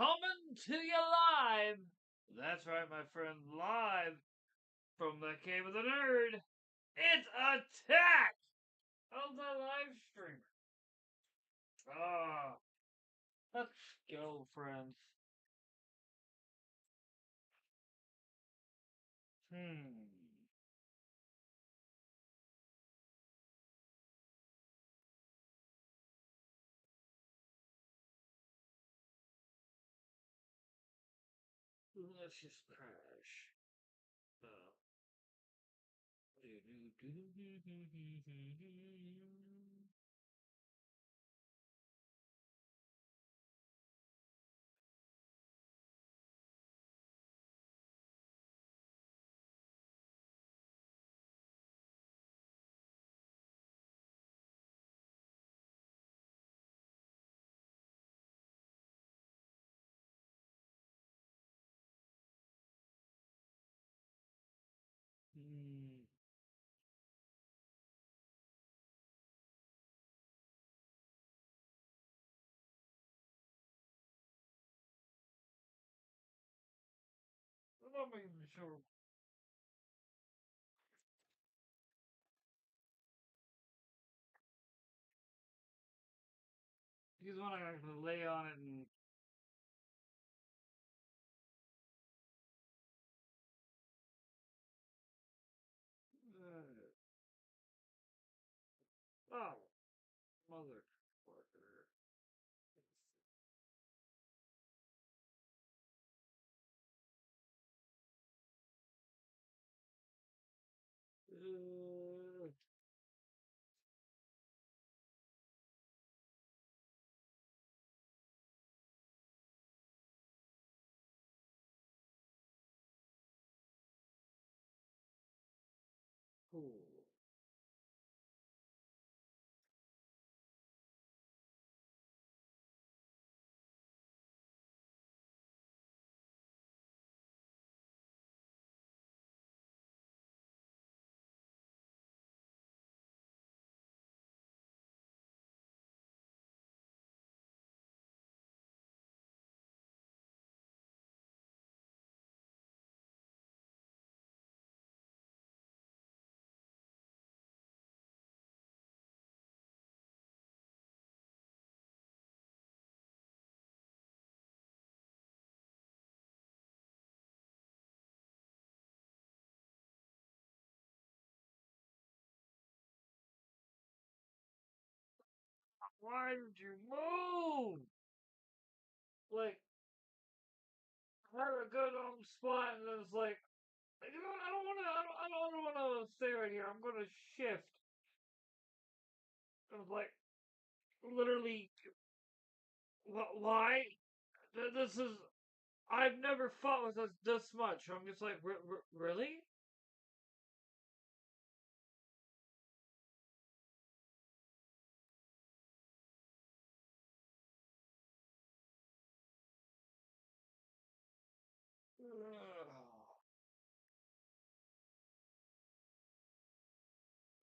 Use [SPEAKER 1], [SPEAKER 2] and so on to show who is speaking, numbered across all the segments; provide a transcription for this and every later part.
[SPEAKER 1] coming to you live. That's right, my friend, live from the Cave of the Nerd. It's Attack of the Live Streamer. Ah, let's go, friends. Let's just crash. I'm not even sure. He's one I can lay on it and. Oh, motherfucker. Cool. Why did you move? Like, I had a good spot, and it's like, you know what? I don't want to stay right here. I'm gonna shift. I was like, literally, why? This is. I've never fought with this much. I'm just like, really?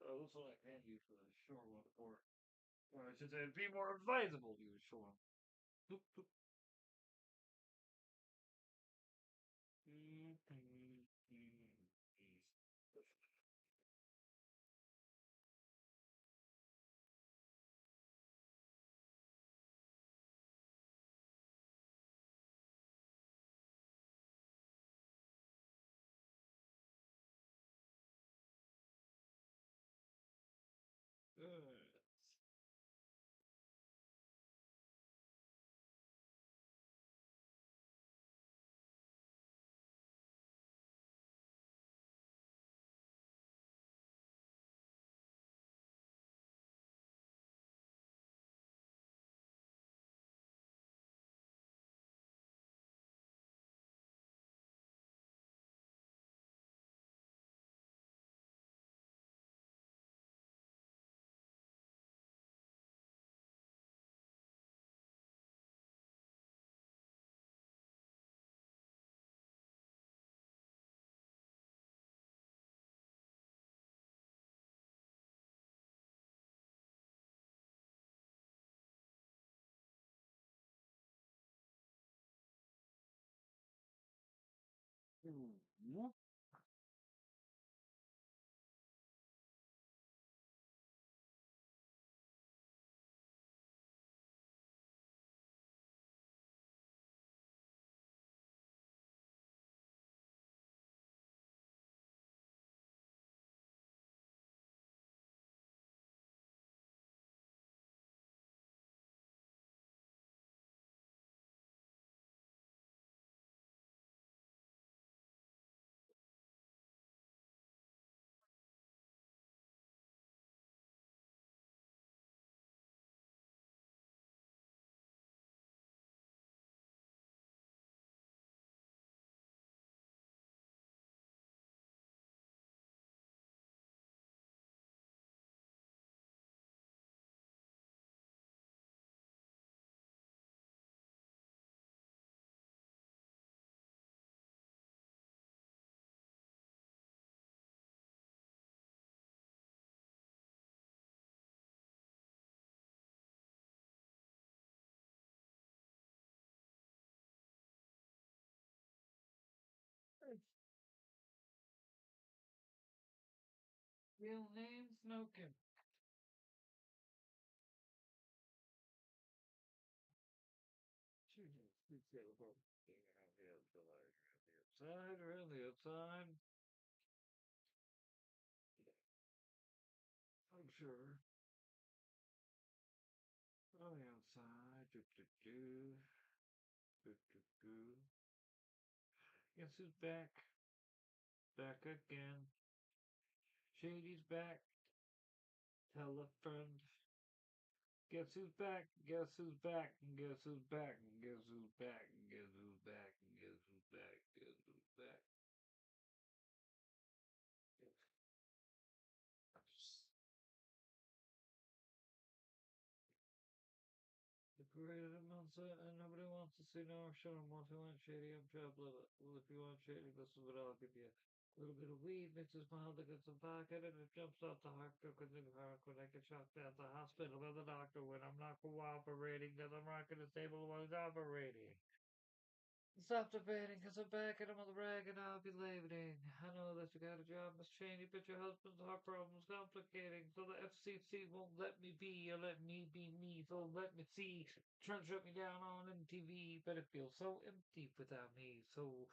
[SPEAKER 1] Oh, this one I can't use for the short one, or I should say, it'd be more advisable to use short one. Boop, boop. Mhm. Real name Smoking. Outside or on the outside? I'm sure. On the outside. Do, do, do. Do, do, do. Guess who's back? Back again. Shady's back. Tell a friend. Guess who's back? Guess who's back? Guess who's back? Guess who's back? Guess who's back? Guess who's back? Guess who's back? The created a mindset and nobody wants to see no show them what you want shady. I'm trying to live it. Well, if you want shady, this is what I'll give you. A little bit of weed mixes mild to get some pocket and it jumps out the heart because in the heart when I get shot at the hospital by the doctor when I'm not cooperating because I'm rocking the table while he's operating. Stop debating, cause I'm back and I'm on the rag and I'll be leaving. I know that you got a job, Miss Cheney, but your husband's heart problem's complicating. So the FCC won't let me be or let me be me. So let me see. Trying to shut me down on MTV, but it feels so empty without me. So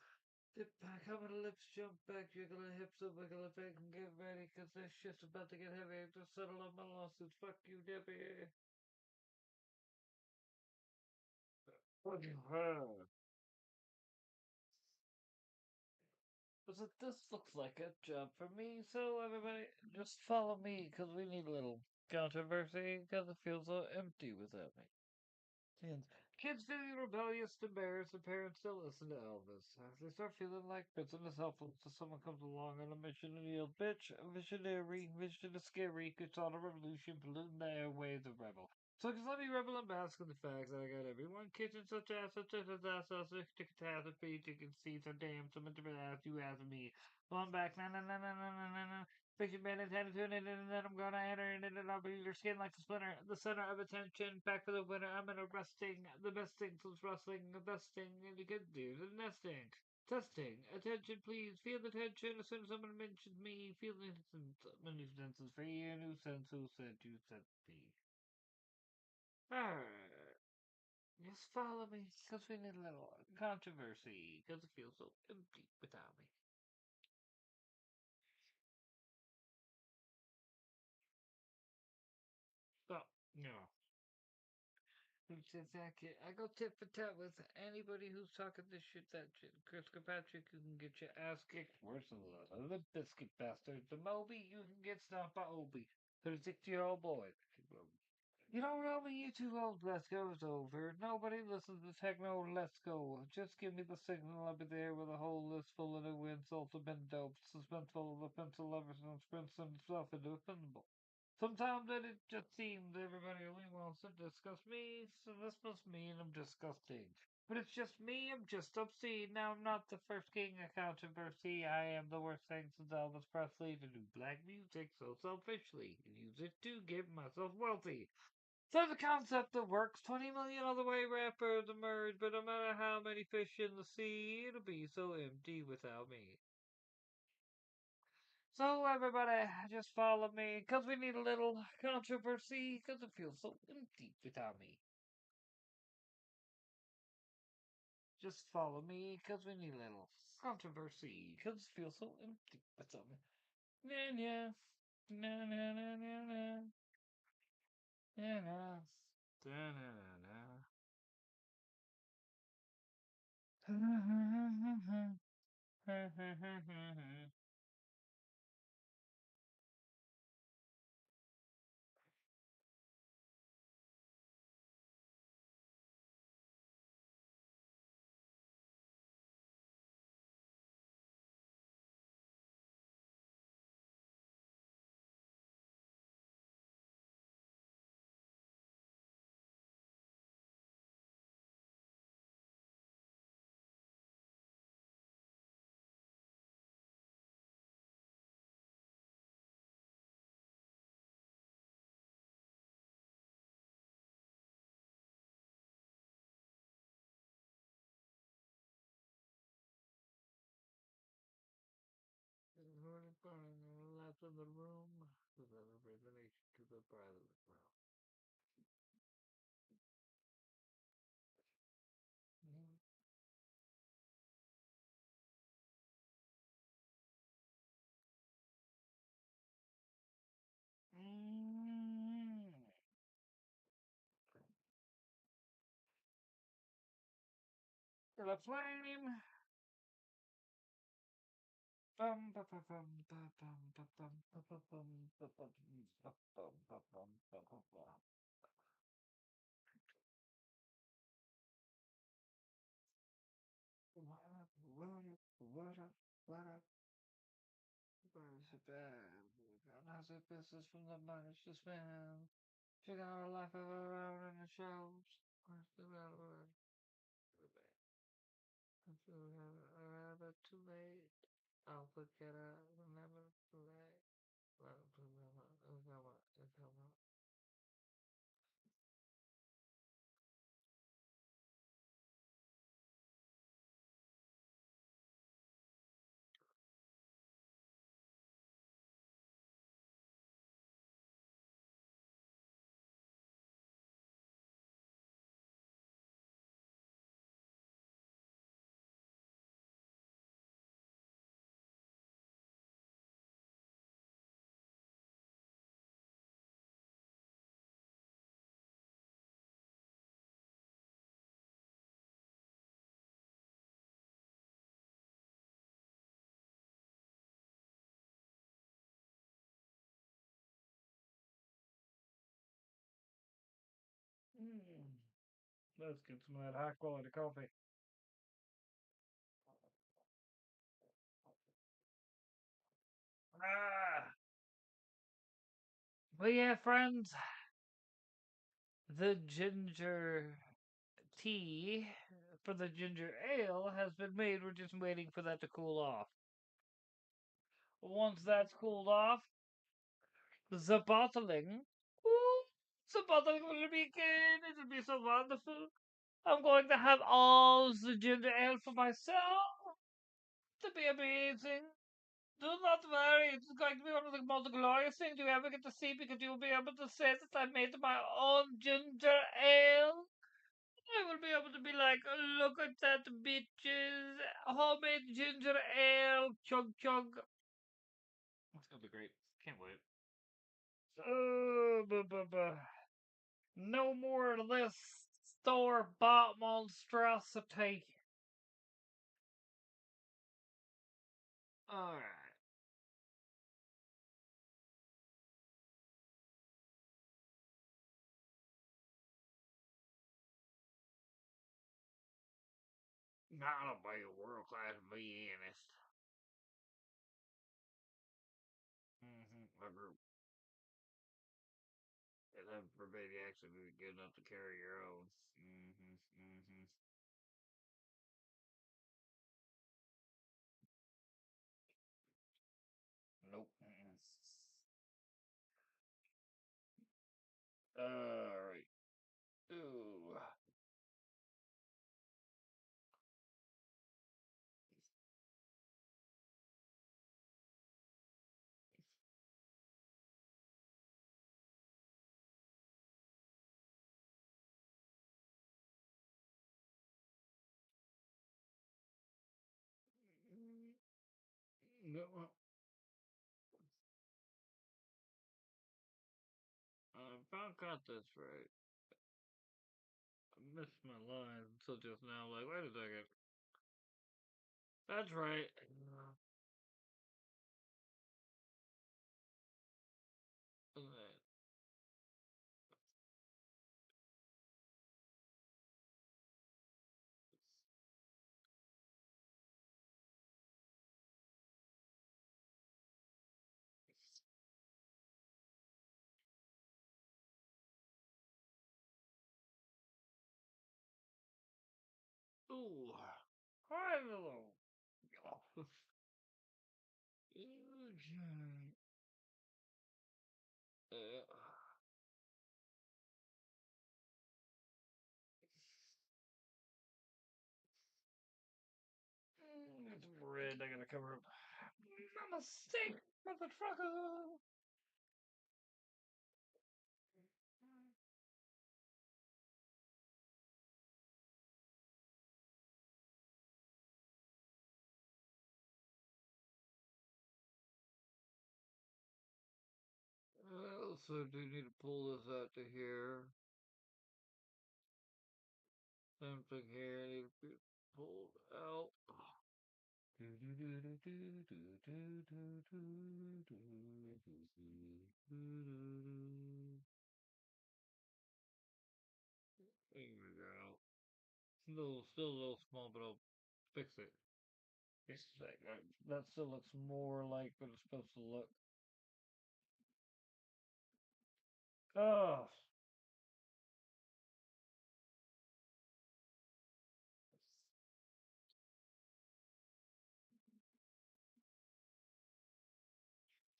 [SPEAKER 1] dip back, how many lips jump back, jiggle the hips up, wiggle it back and get ready, cause this shit's about to get heavy. Just settle up my lawsuits. Fuck you, Debbie. Fuck her. So this looks like a job for me, so everybody just follow me, because we need a little controversy, because it feels so empty without me. And kids feeling rebellious, embarrassed, and parents still listen to Elvis. As they start feeling like business helpful, so someone comes along on a mission and yells, bitch, a visionary, vision is scary, could start a revolution, polluting the airwaves of rebel. So just let me rebel and bask in the facts that I got everyone kitchen such as such as to catastrophe, chicken seats, and damn, someone to ask you ask me. Well, I'm back, na na na na na na na na. Fiction band intended to it, and then I'm gonna enter in it, and I'll be your skin like a splinter, the center of attention, back for the winner. I'm in a resting, the best thing since wrestling, the best thing you could do, the nesting. Testing. Attention, please. Feel the tension as soon as someone mentions me. Feel the innocent. My new sense is free. A new sense who said you said me. Alright. Just follow me, because we need a little controversy, because it feels so empty without me. So, no. It's exactly. I go tit for tat with anybody who's talking this shit. That shit. Chris Kirkpatrick, you can get your ass kicked worse than the biscuit bastard. The Moby, you can get stomped by Obi. 36-year-old boy. You don't know me, you too old. Let's go is over. Nobody listens to techno. Let's go. Just give me the signal. I'll be there with a whole list full of new insults have been dope. Suspenseful of the pencil lovers and sprints himself into a pinball. Sometimes it just seems everybody only wants to discuss me, so this must mean I'm disgusting. But it's just me, I'm just obscene. Now I'm not the first king of controversy. I am the worst thing since Elvis Presley to do black music so selfishly and use it to get myself wealthy. There's a concept that works. 20 million other way rappers emerge, but no matter how many fish in the sea, it'll be so empty without me. So everybody, just follow me, cause we need a little controversy, cause it feels so empty without me. Just follow me, cause we need a little controversy, cause it feels so empty without me. Na na, na na na na na, na na, na na na. Left in the room with a revelation to the private world. The flame. Bum, ba, ba, bum, ba, bum, ba, bum, ba, ba, bum, ba, ba, ba, bum, ba, bum, ba, ba, ba. What up? Where's it bad? How's it business from the money to spend? Figure out a life of around in the shelves. Where's the railroad? If you have a too late, I'll forget it. Remember too late. Let's get some of that high quality coffee. Ah, but yeah, friends, the ginger tea for the ginger ale has been made. We're just waiting for that to cool off. Once that's cooled off, the bottling. Ooh, the bottling will begin. It'll be so wonderful. I'm going to have all the ginger ale for myself. To be amazing. Do not worry, it's going to be one of the most glorious things you ever get to see because you'll be able to say that I made my own ginger ale. I will be able to be like, look at that, bitches. Homemade ginger ale. Chug chug. It's gonna be great. Can't wait. No more of this store bought monstrosity. Alright. Gotta be a world class pianist. A group. And then forbid you actually be good enough to carry your own. Nope. Alright. No, if I got this right, I missed my line until just now. Like, wait a second. That's right. Ooh. Hi, hello. Okay. It's red. I gotta cover up. My mistake, motherfucker. I also do need to pull this out to here. Same thing here. I need to be pulled out. There we go. Still a little small, but I'll fix it. Just a sec. That still looks more like what it's supposed to look. Oh,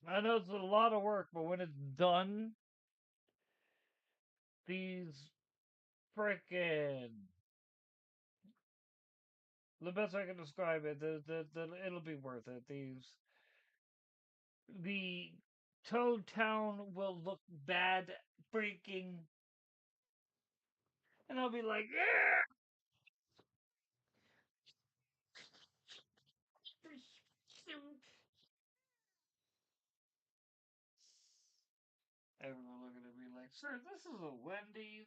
[SPEAKER 1] I know it's a lot of work, but when it's done, these frickin' the best I can describe it, it'll be worth it. The Toad Town will look bad freaking, and I'll be like, yeah. Everyone looking at me like, sir, this is a Wendy's.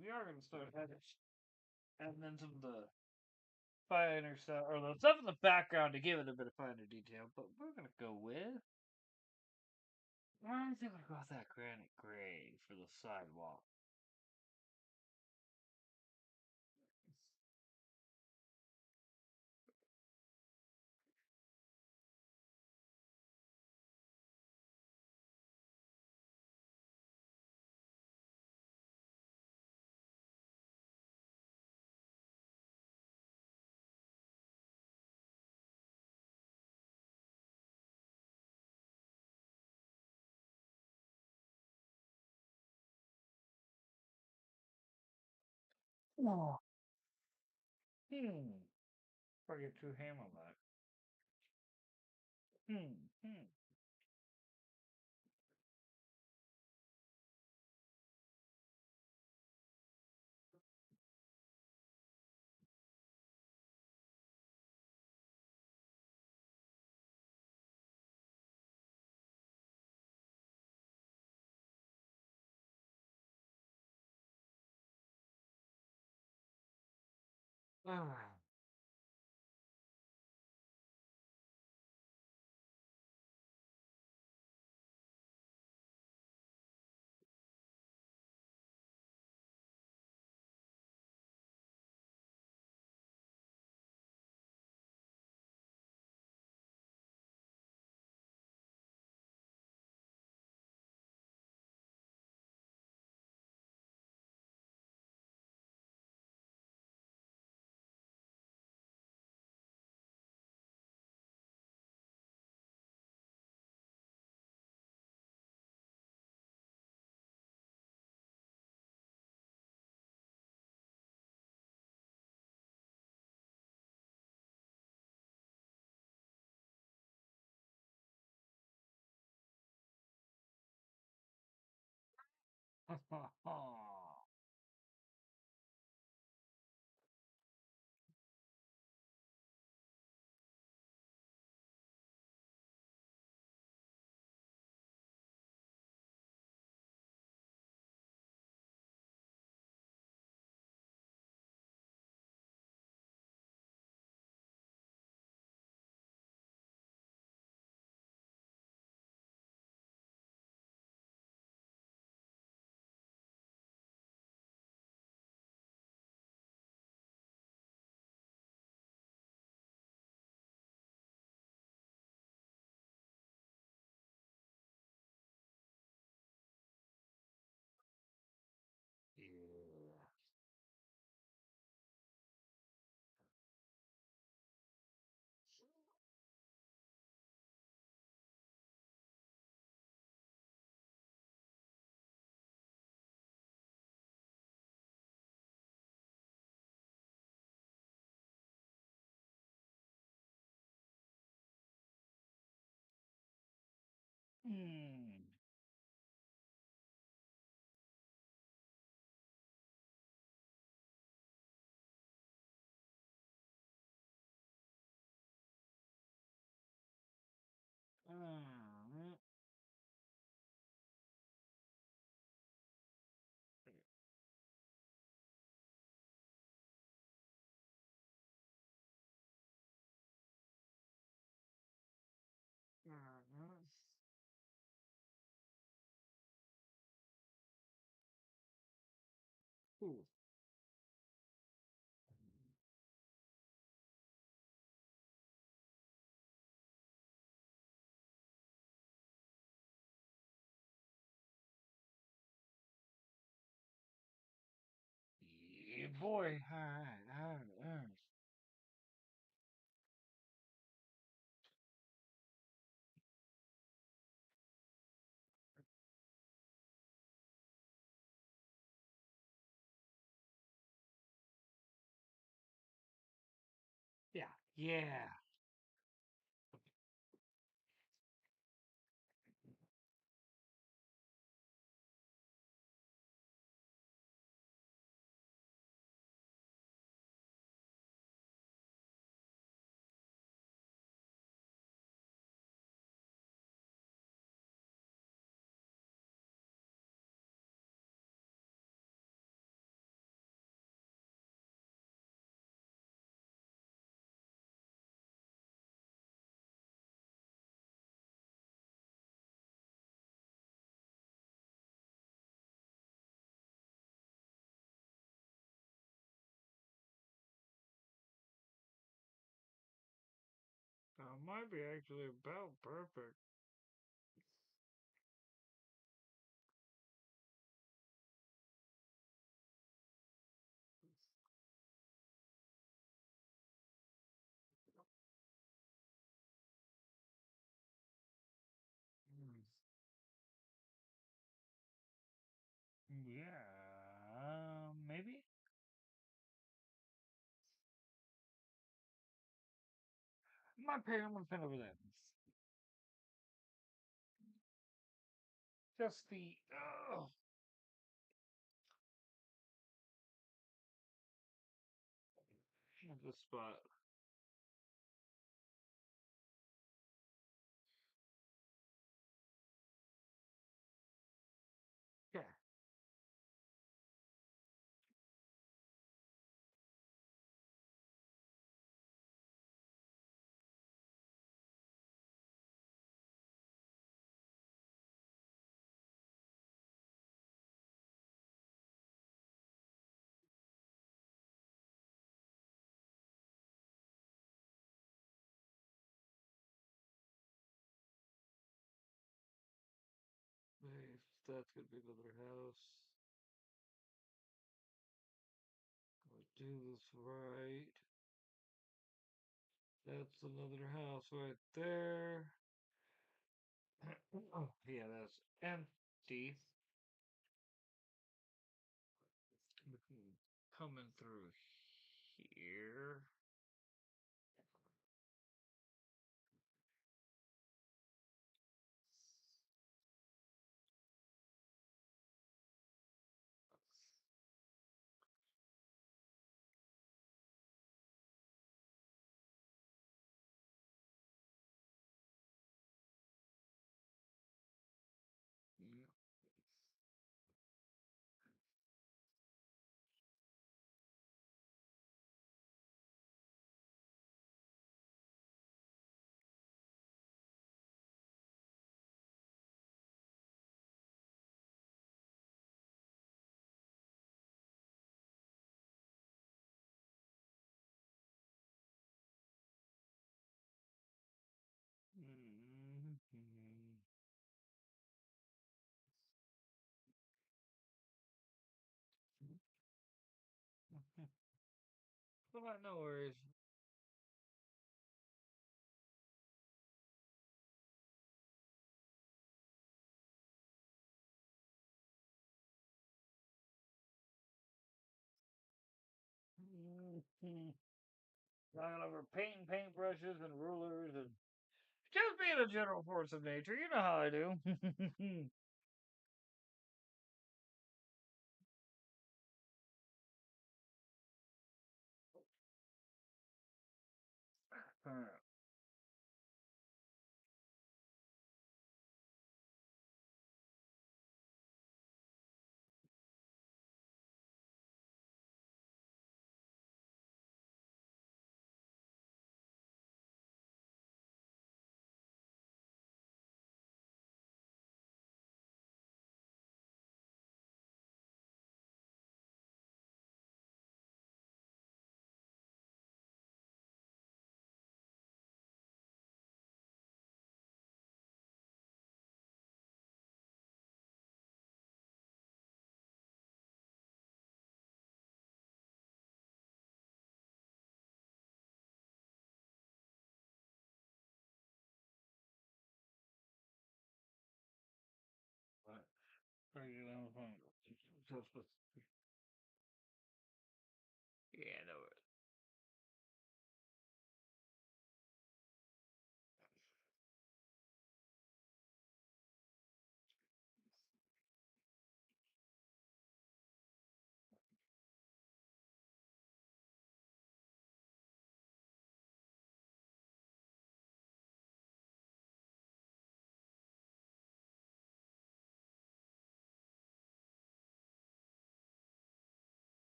[SPEAKER 1] We are going to start adding in some of the finer stuff, or the stuff in the background to give it a bit of finer detail, but we're going to go with. I think we'll go with that granite gray for the sidewalk. Oh. Hmm. Probably get too ham on that. Hmm. Ah. Yeah. Hmm. Mm. Mhm. Ooh. Yeah, boy. All right. Yeah. Yeah. Might be actually about perfect. Mm. Yeah, maybe. My parent, I'm gonna pen over that. Just the spot. Yeah. If that's gonna be another house, I'll do this right. That's another house right there. Oh, yeah, that's empty. Coming through here. Mm. But no worries. Mhm. Running over paintbrushes and rulers and just being a general force of nature. You know how I do. But, yeah, no.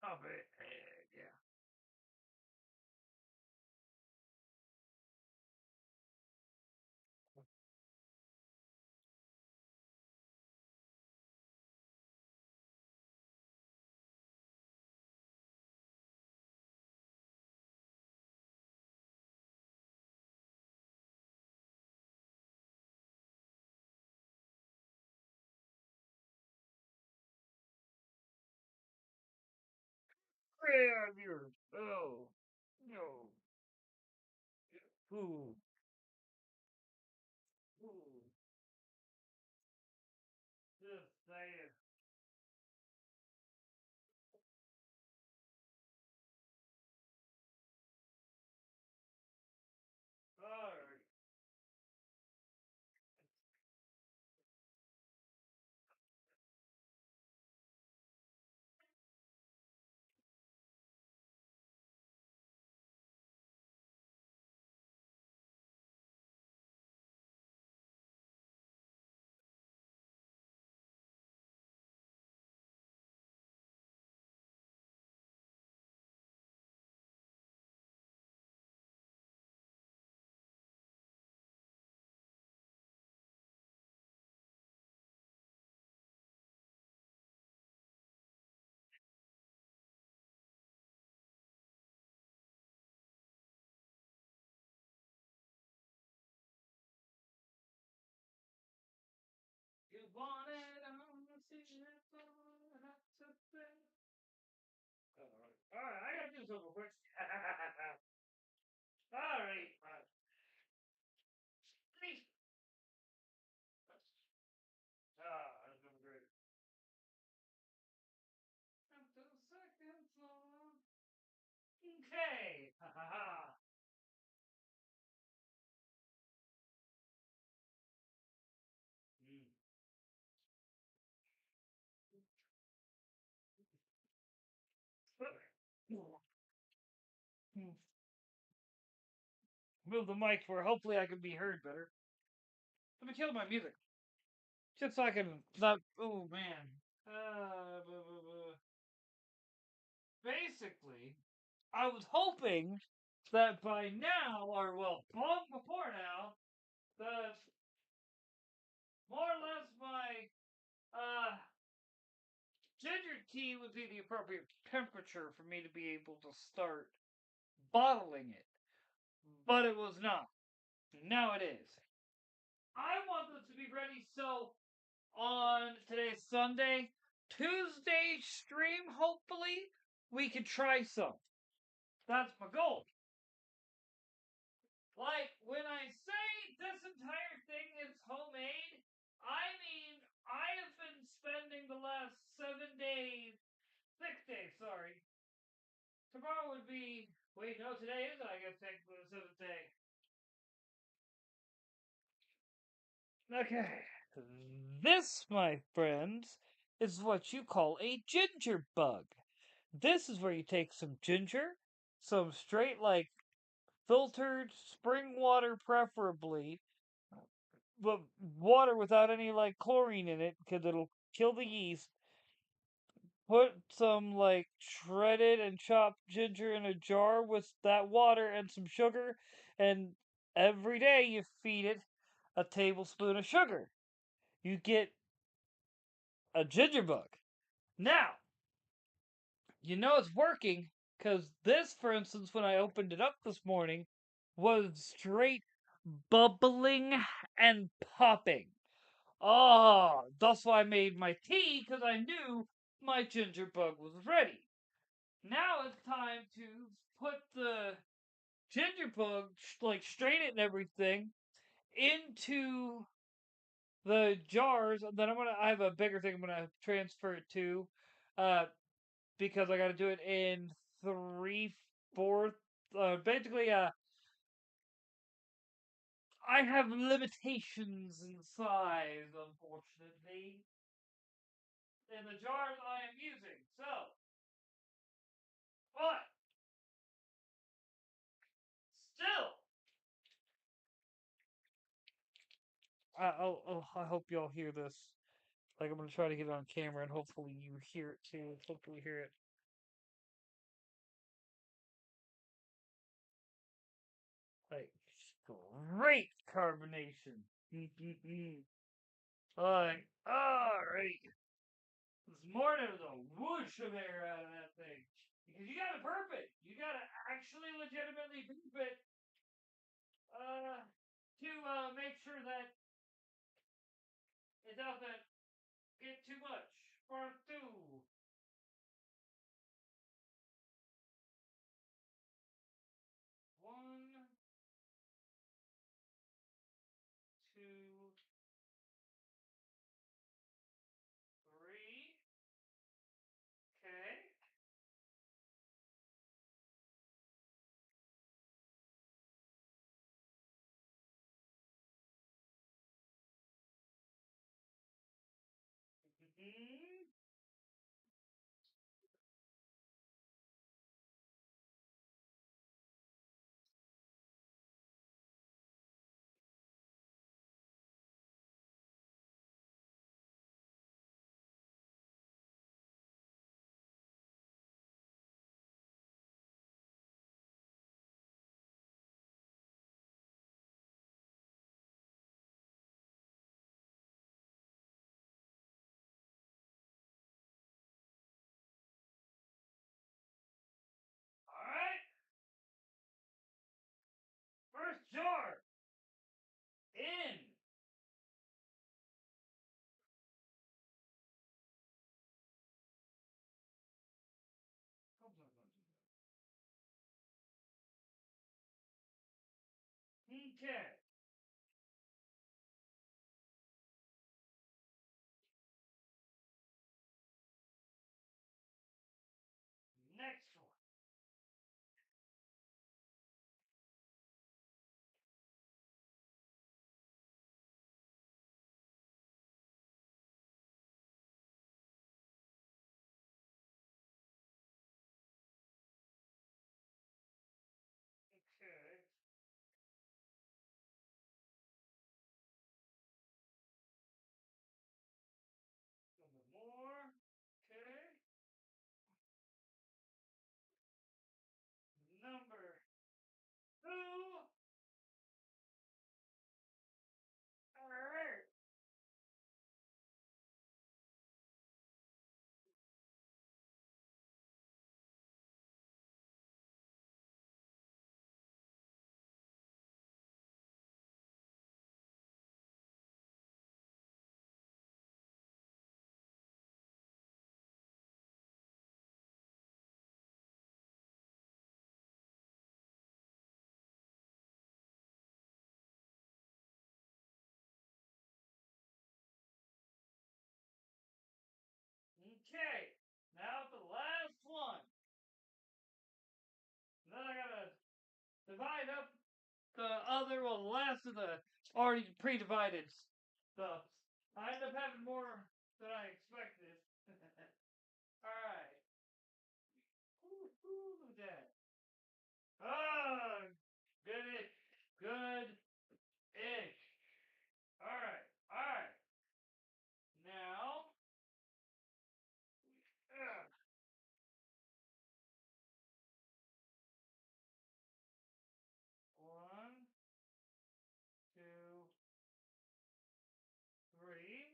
[SPEAKER 1] Oh, yeah. Yeah, viewers. Oh, no. Ooh, ooh. Just saying. All right. You want it on the secret floor, that's a thing. All right, I gotta do something real quick. All right. Please. That's gonna be great. Up to the second floor. Okay. Ha ha ha. Mm. Move the mic where hopefully I can be heard better. Let me kill my music. Just so I can not. Oh man. Basically, I was hoping that by now, or well, long before now, that more or less my uh, ginger tea would be the appropriate temperature for me to be able to start bottling it. But it was not. Now it is. I want this to be ready so on today's Sunday, Tuesday stream, hopefully, we could try some. That's my goal. Like, when I say this entire thing is homemade, I mean, I have been spending the last 7 days, 6 days, sorry. Tomorrow would be, wait, no, today is, I guess, technically the seventh day. Okay. This, my friends, is what you call a ginger bug. This is where you take some ginger, some straight, like, filtered spring water, preferably, but water without any like chlorine in it because it'll kill the yeast. Put some like shredded and chopped ginger in a jar with that water and some sugar, and every day you feed it a tablespoon of sugar. You get a ginger bug. Now, you know it's working because this, for instance, when I opened it up this morning, was straight bubbling and popping. Ah, that's why I made my tea, because I knew my ginger bug was ready. Now it's time to put the ginger bug, like strain it and everything, into the jars. And then I have a bigger thing I'm gonna transfer it to, uh, because I gotta do it in 3/4. Basically, I have limitations in size, unfortunately, in the jars I am using. So, but still, I hope y'all hear this. Like I'm gonna try to get it on camera, and hopefully you hear it too. Hopefully you hear it. great carbonation. Like, alright. This morning was a whoosh of air out of that thing. Because you gotta burp it. You gotta actually legitimately burp it to make sure that it doesn't get too much. Part two. One, two, three. Okay. Mm-hmm. Alright. First jar. In. Okay. Next one. Okay. A little bit more. Okay. Number two. Alright. Okay. Now the last one. Then I gotta divide up the other, well, the last of the already pre-divided stuff. I end up having more than I expected. Alright. Woo-hoo, that. Ah, good-ish. Good-ish. Alright, alright. Now, ugh, one, two, three.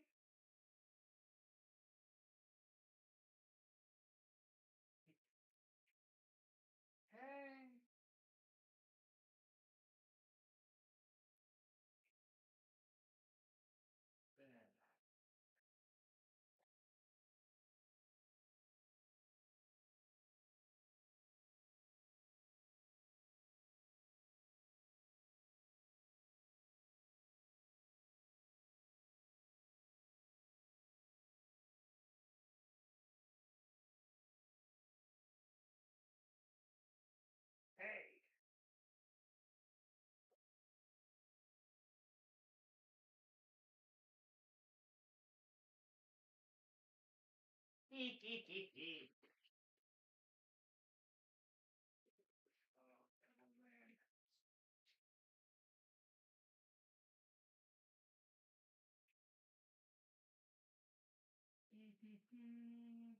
[SPEAKER 1] Hey. Ben. Hey. Hee hee hee hee. Oh, man. Hee hee hee.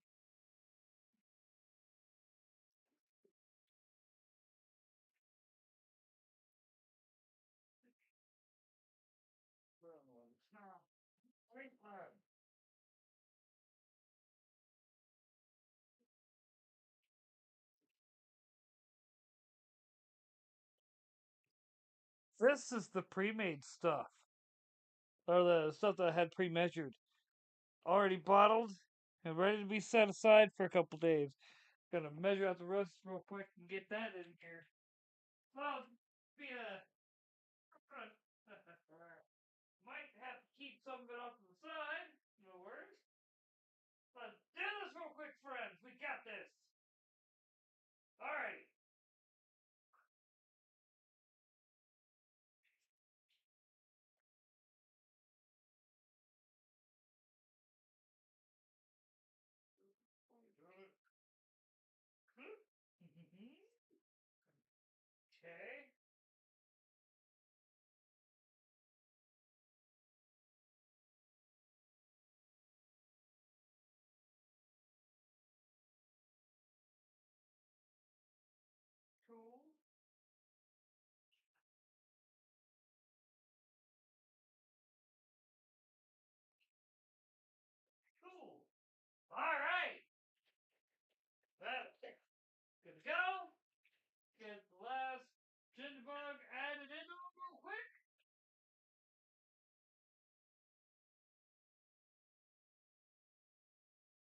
[SPEAKER 1] This is the pre-made stuff, or the stuff that I had pre-measured, already bottled and ready to be set aside for a couple days. Gonna measure out the rest real quick and get that in here. Well, be a might have to keep some of it off to the side. No worries. Let's do this real quick, friends. We got this. Alrighty. Okay. Cool. Cool. All right. That's good to go. Get the last ginger bug added into it real quick.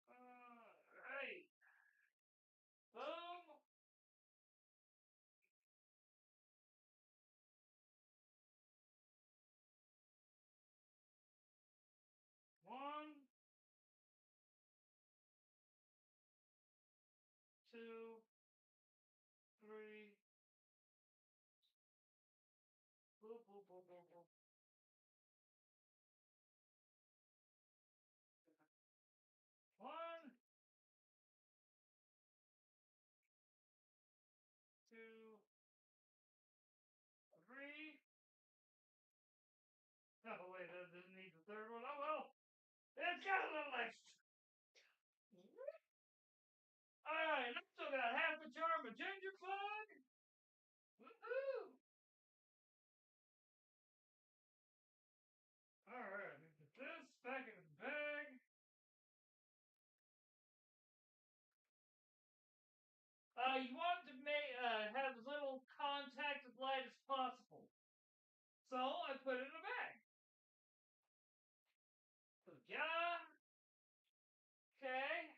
[SPEAKER 1] All right. Boom. One, two, three. Boop, boop, boop, boop, boop. One, two, three. Oh, wait, that didn't need the third one. Oh, well. It's got a little extra. Alright, I still got half a jar of ginger fog. Woohoo! Alright, put this back in the bag. You want to have as little contact with light as possible. So I put it in a bag. So yeah. Okay.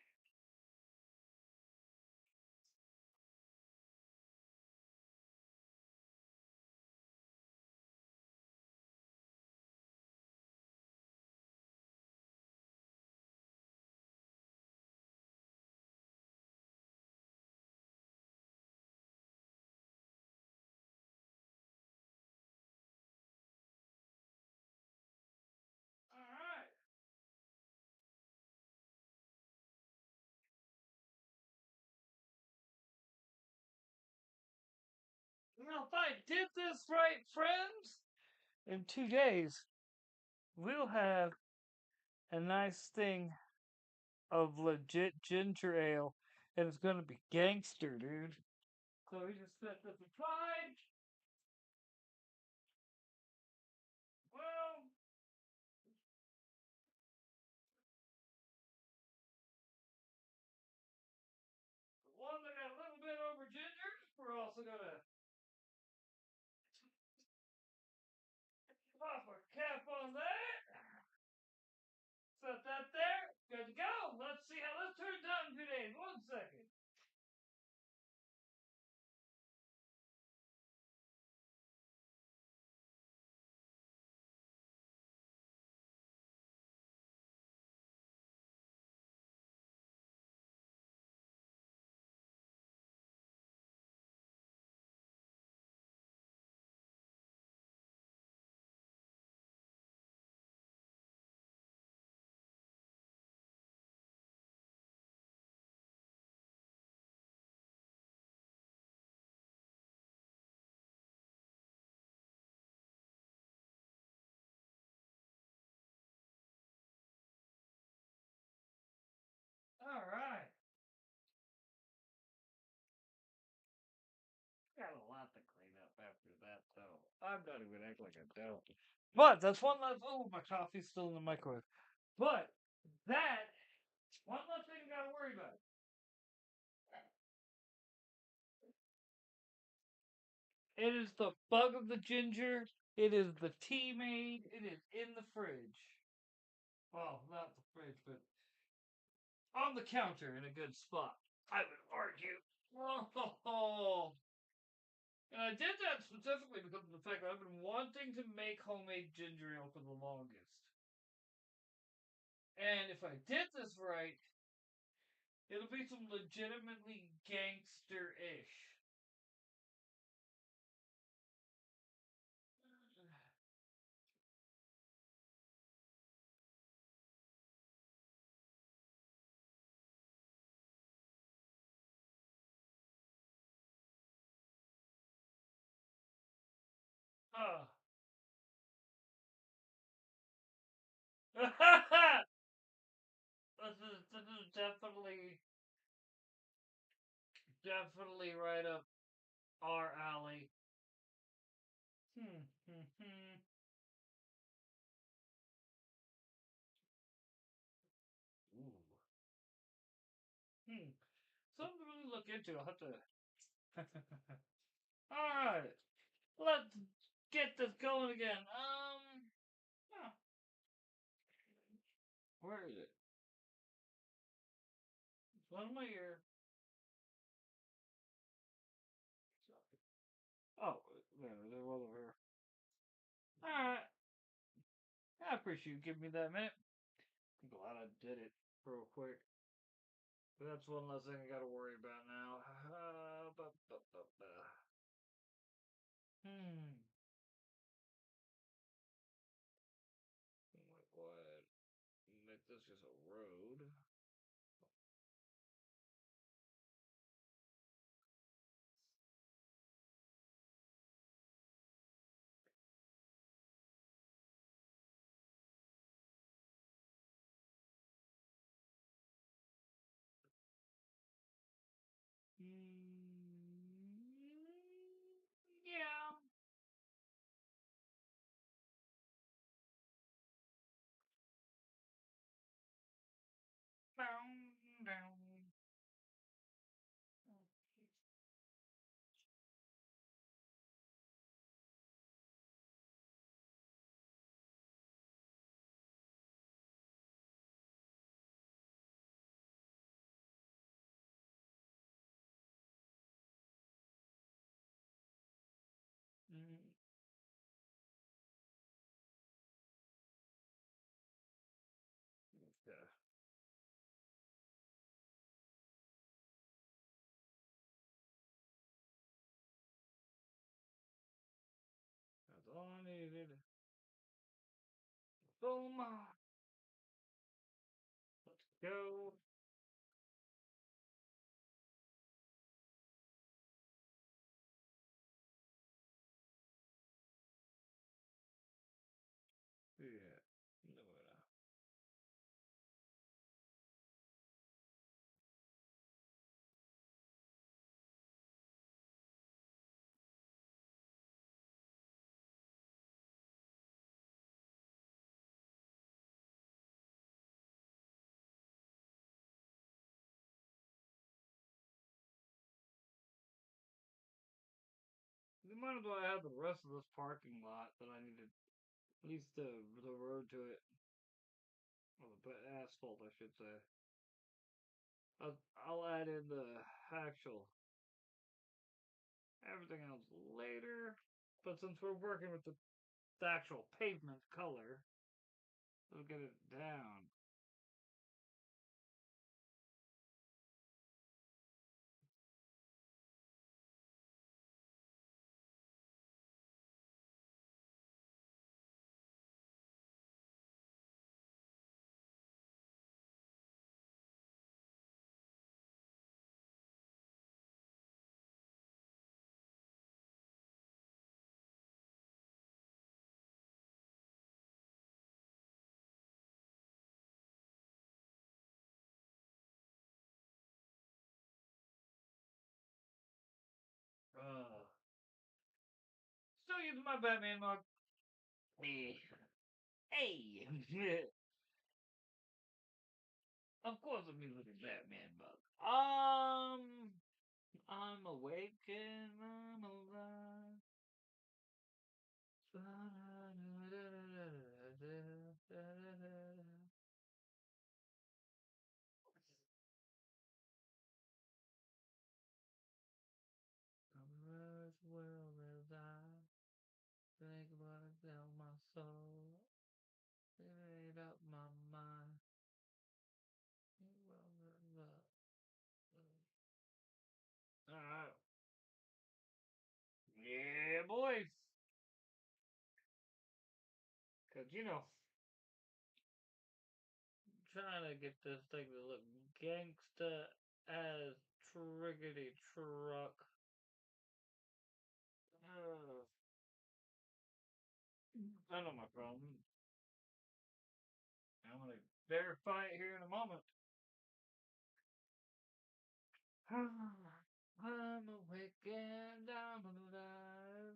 [SPEAKER 1] Alright. Now if I did this right, friends, in 2 days, we'll have a nice thing of legit ginger ale. And it's gonna be gangster, dude. So we just set this aside. Well, the one that got a little bit over ginger, we're also gonna pop a cap on that. Set that there. Good to go. Let's see how this turns out in 2 days. 1 second. All right. Got a lot to clean up after that, though. I'm not even acting like I don't. But that's one less. Oh, my coffee's still in the microwave. But that one less thing you gotta worry about. It is the bug of the ginger. It is the tea made. It is in the fridge. Well, not the fridge, but on the counter in a good spot. I would argue. Oh, and I did that specifically because of the fact that I've been wanting to make homemade ginger ale for the longest. And if I did this right, it'll be some legitimately gangster-ish. Uh. This is definitely right up our alley. Hmm, hmm, hmm. Ooh. Hmm. Something to really look into. I'll have to. Alright. Let's get this going again. Yeah. Where is it? It's one of my ear. Oh, there was over here. Alright. I appreciate you giving me that minute. I'm glad I did it real quick. That's one less thing I gotta worry about now. Hmm. Like what? Make this just a road. Yeah. Down, down. Mm, okay. That's all I needed. Boom. Let's go. Yeah. No, we might as well have the rest of this parking lot that I needed. At least the road to it. Or the asphalt, I should say. I'll add in the actual everything else later. But since we're working with the actual pavement color, we'll get it down. Uh, Still using my Batman mug. Hey. Hey. Of course I'm using the Batman mug. I'm awake and I'm alive. Will as I think about it down my soul, it made up my mind. Alright. Yeah, boys. Cause trying to get this thing to look gangsta as triggity truck. I know my problem. I'm gonna verify it here in a moment. I'm awake and I'm alive.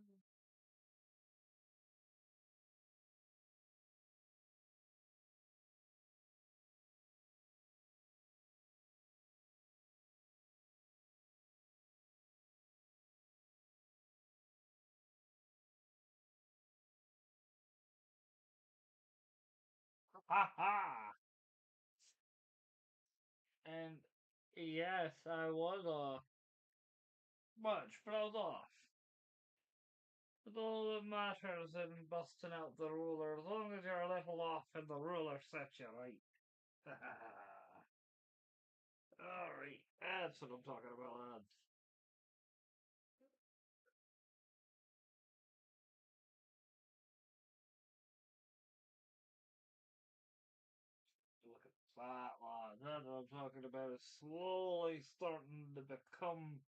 [SPEAKER 1] Ha ha! And yes, I was off. Much, but I was off. But all that matters in busting out the ruler, as long as you're a little off and the ruler sets you right. Alright, that's what I'm talking about, lads. Look at that, lads. That's what I'm talking about. It's slowly starting to become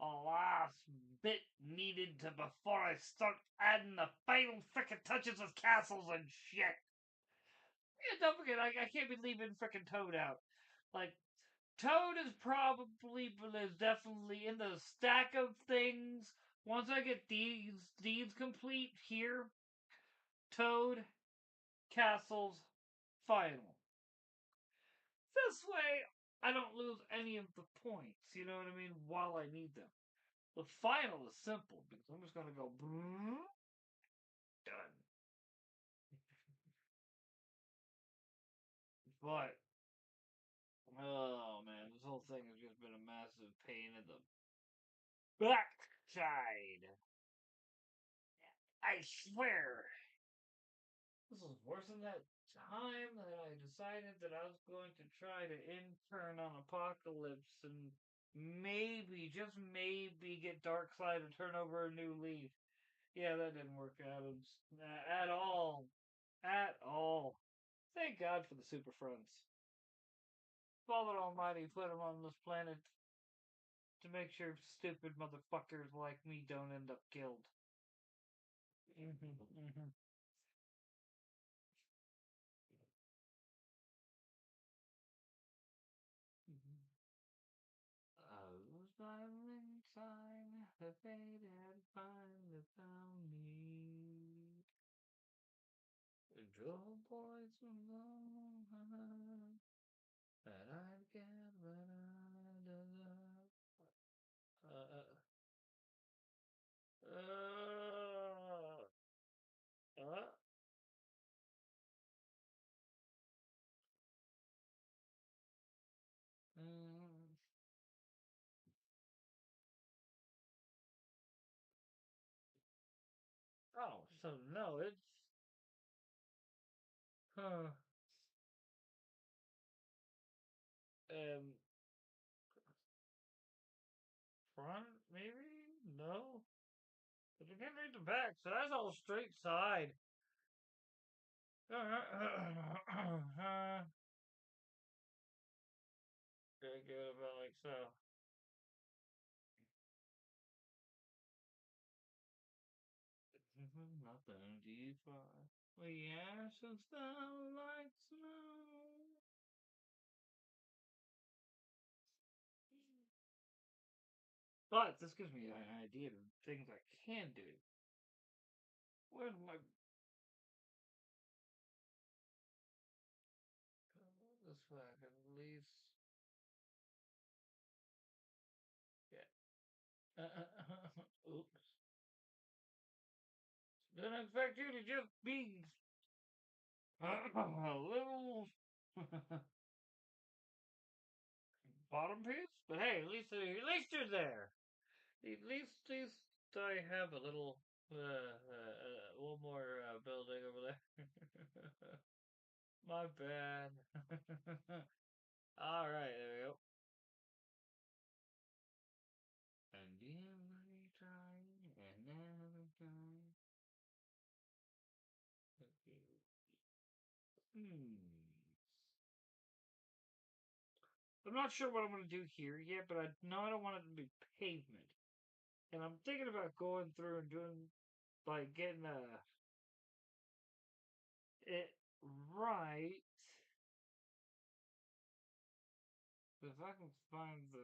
[SPEAKER 1] a last bit needed to before I start adding the final frickin' touches with castles and shit. Yeah, don't forget, I can't be leaving frickin' Toad out. Like, Toad is definitely in the stack of things. Once I get these deeds complete here, Toad, castles, final. This way, I don't lose any of the points, you know what I mean, while I need them. The final is simple, because I'm just gonna go done. But, oh man, this whole thing has just been a massive pain in the backside. I swear. This was worse than that time that I decided that I was going to try to intern on Apocalypse and maybe, just maybe, get Darkseid to turn over a new leaf. Yeah, that didn't work out at all. At all. Thank God for the Super Friends. Father Almighty put them on this planet to make sure stupid motherfuckers like me don't end up killed. Those violent sign, the fate had finally found me. The drove boys from long that I'd get when I deserve. Uh, uh, mm. Oh, so no, it's huh. Um, front maybe? No, but you can't read the back, so that's all straight side. Very good about like so. Nothing deep. Well, yeah, since the like snow. But this gives me an idea of things I can do. Where's my this way I can at least yeah. Oops. Didn't expect you to just be a little bottom piece. But hey, at least you're there. At least I have a little one more building over there. My bad. All right, there we go. And every time and every time. Okay. Hmm. I'm not sure what I'm gonna do here yet, but I know I don't want it to be pavement. And I'm thinking about going through and doing like getting it right. If I can find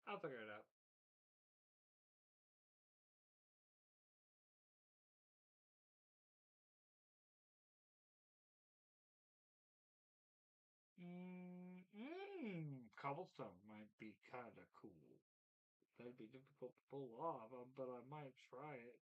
[SPEAKER 1] I'll figure it out. Cobblestone might be kind of cool. That'd be difficult to pull off, but I might try it.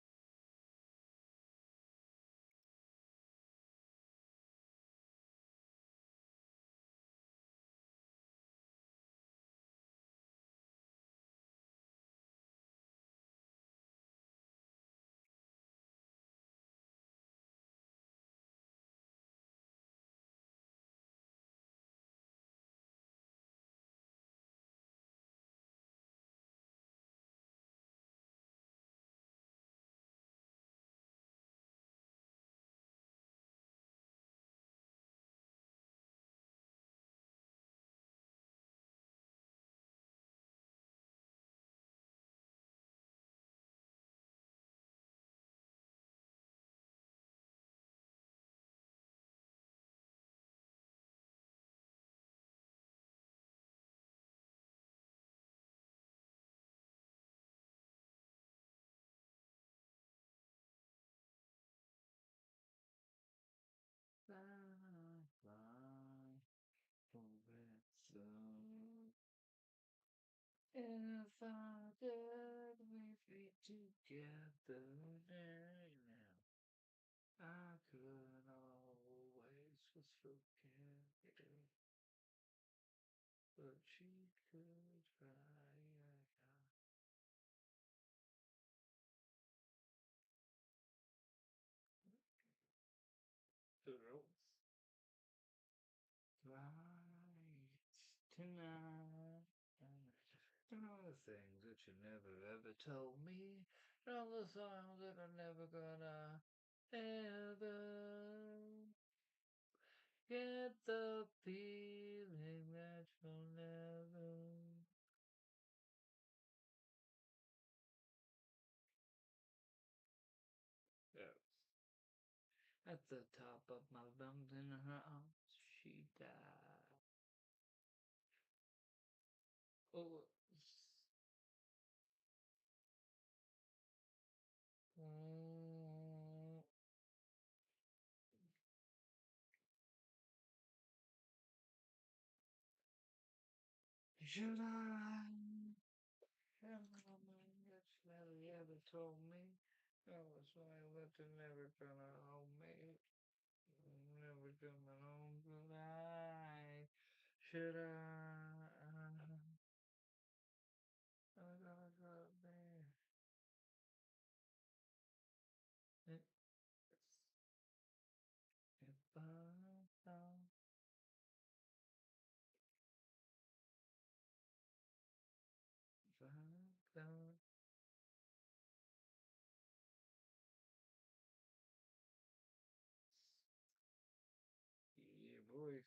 [SPEAKER 1] Fly, fly, forever. If I did we be together now, I could always just forget it, but she could try. Girls, right tonight. And all the things that you never ever told me, and all the songs that are never gonna ever get the feeling that you'll never. Yeah. At the top of my lungs in her arms, she died. Oh, mm, should I? And the woman that never ever told me. That was why that they're never gonna hold me. Never gonna hold me. Should I? I gotta go there. If I don't, if I don't, yeah, boy.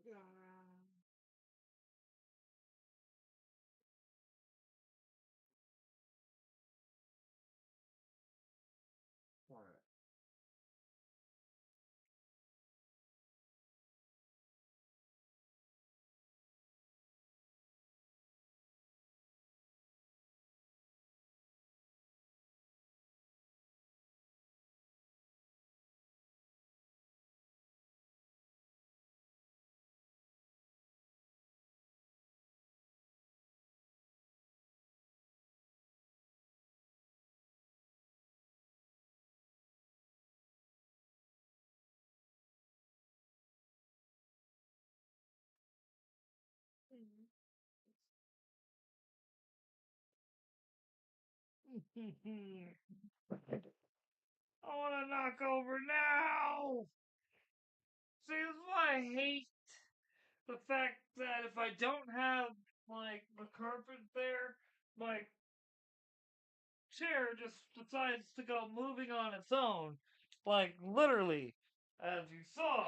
[SPEAKER 1] Alright. I want to knock over now. See, this is why I hate the fact that if I don't have like the carpet there, my chair just decides to go moving on its own, like literally, as you saw.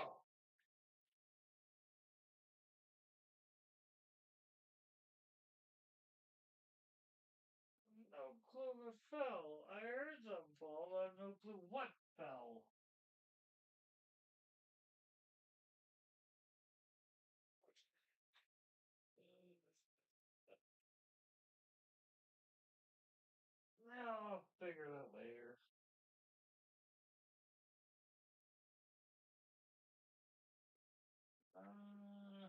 [SPEAKER 1] No clue what fell. I heard something fall. I have no clue what fell. Now I'll figure that later. Uh,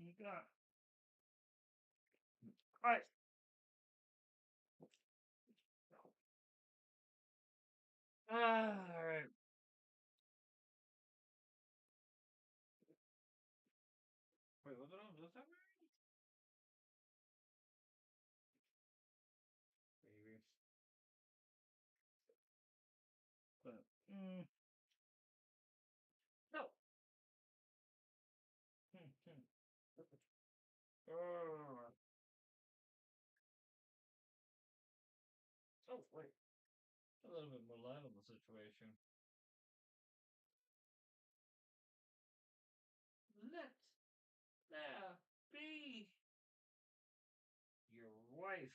[SPEAKER 1] you got right. All right. Wait, was it on this time? Maybe. But no. Oh, oh, wait. A little bit more light on the situation. Let there be your wife.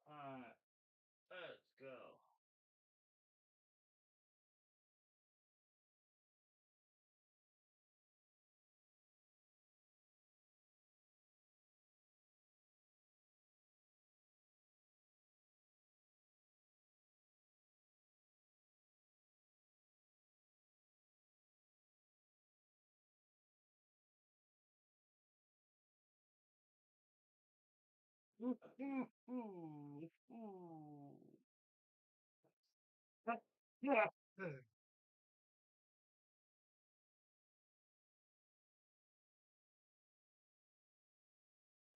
[SPEAKER 1] Alright, let's go. Yeah.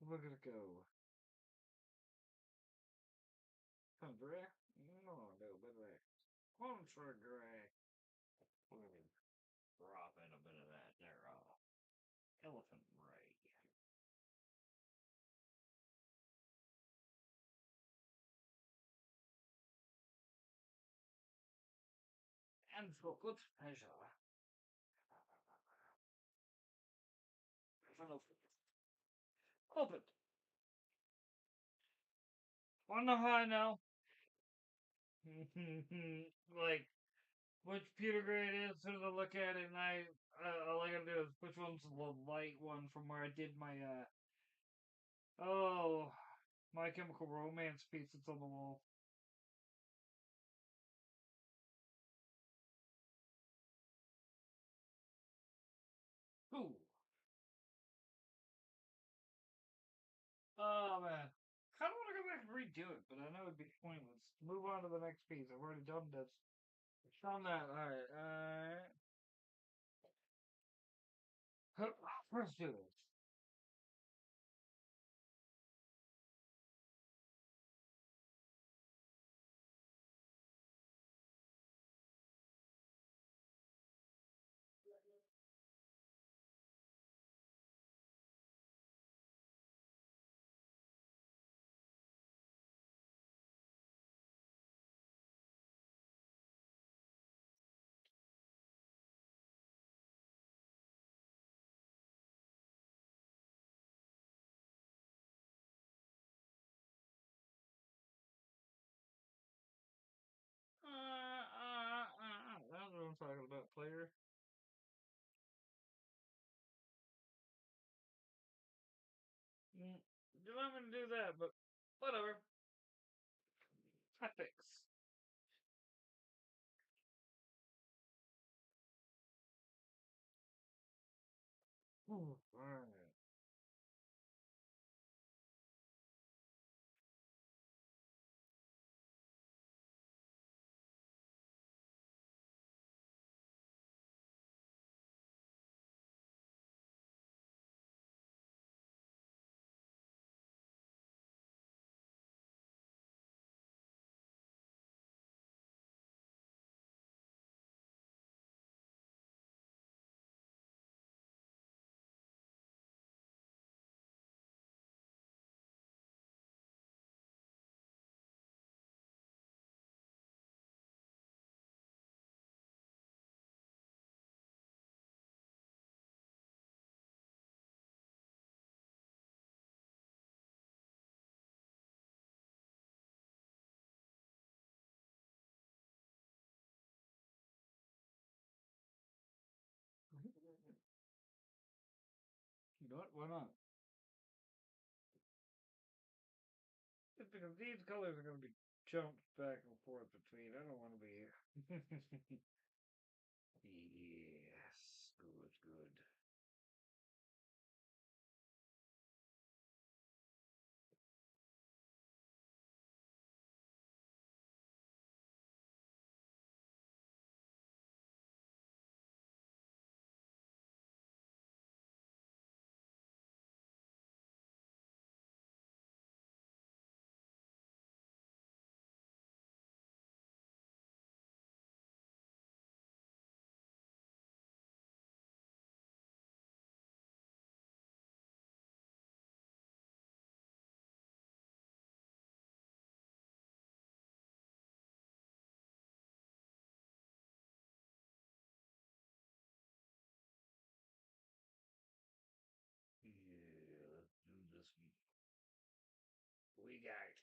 [SPEAKER 1] We're gonna go. Country? No, no, better. Country gray. We're gonna drop in a bit of that there, elephant ray. And for good measure. Open. Wanna know how I know? Like, which pewter grade it is, as soon as I look at it, and all I gotta do is which one's the light one from where I did my, oh, My Chemical Romance piece that's on the wall. Ooh. Oh, man. Kind of want to go back and redo it, but I know it'd be pointless. Move on to the next piece. I've already done this. Done that. Alright, let's do this. I'm talking about player. Mm, I'm gonna do that, but whatever. Topics. Ooh, alright. You know what? Why not? It's because these colors are going to be jumped back and forth between. I don't want to be. Yes, good, good. Yeah, let's do this. We got it.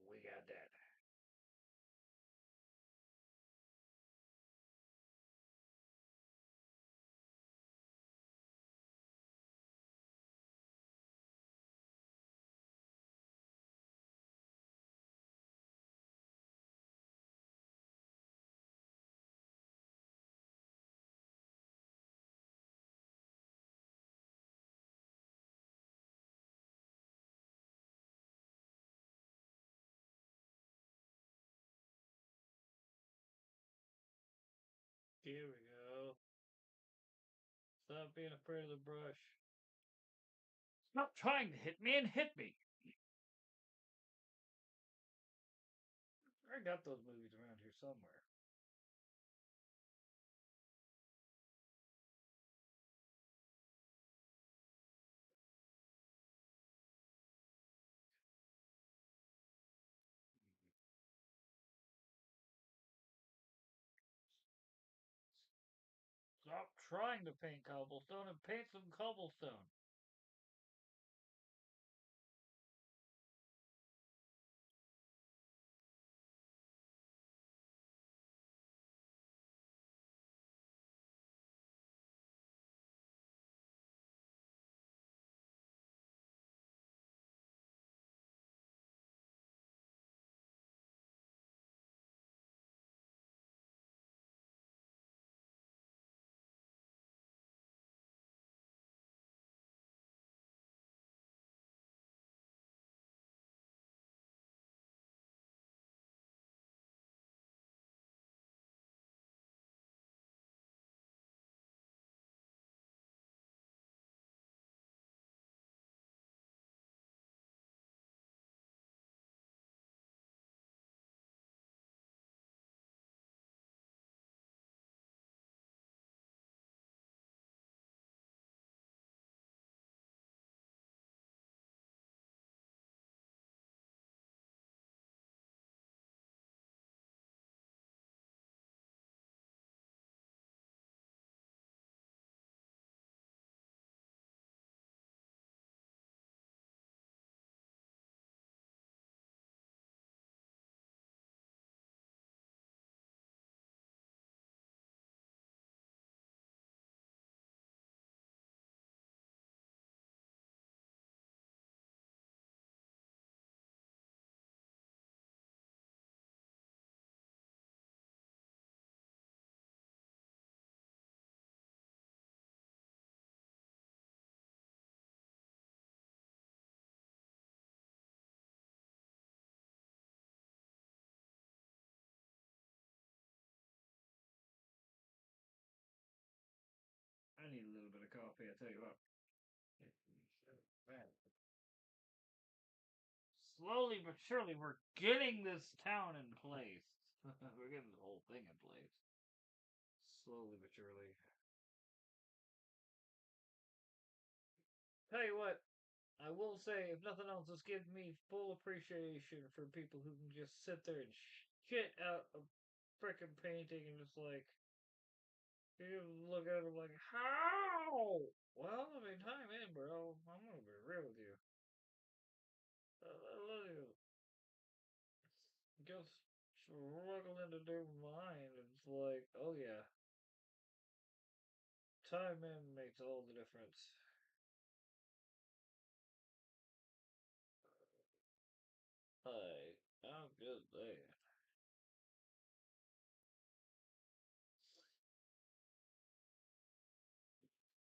[SPEAKER 1] We got that. Here we go. Stop being afraid of the brush. Stop trying to hit me and hit me. I got those movies around here somewhere. Stop trying to paint cobblestone and paint some cobblestone. coffee, I tell you what. Man. Slowly but surely, we're getting this town in place. We're getting the whole thing in place. Slowly but surely. Tell you what, I will say, if nothing else, this gives me full appreciation for people who can just sit there and shit out a freaking painting and just like, you look at it like, how? Well, I mean, time in, bro. I'm gonna be real with you. I love you. Just struggling to do mine. It's like, oh yeah, time in makes all the difference. I'm just saying.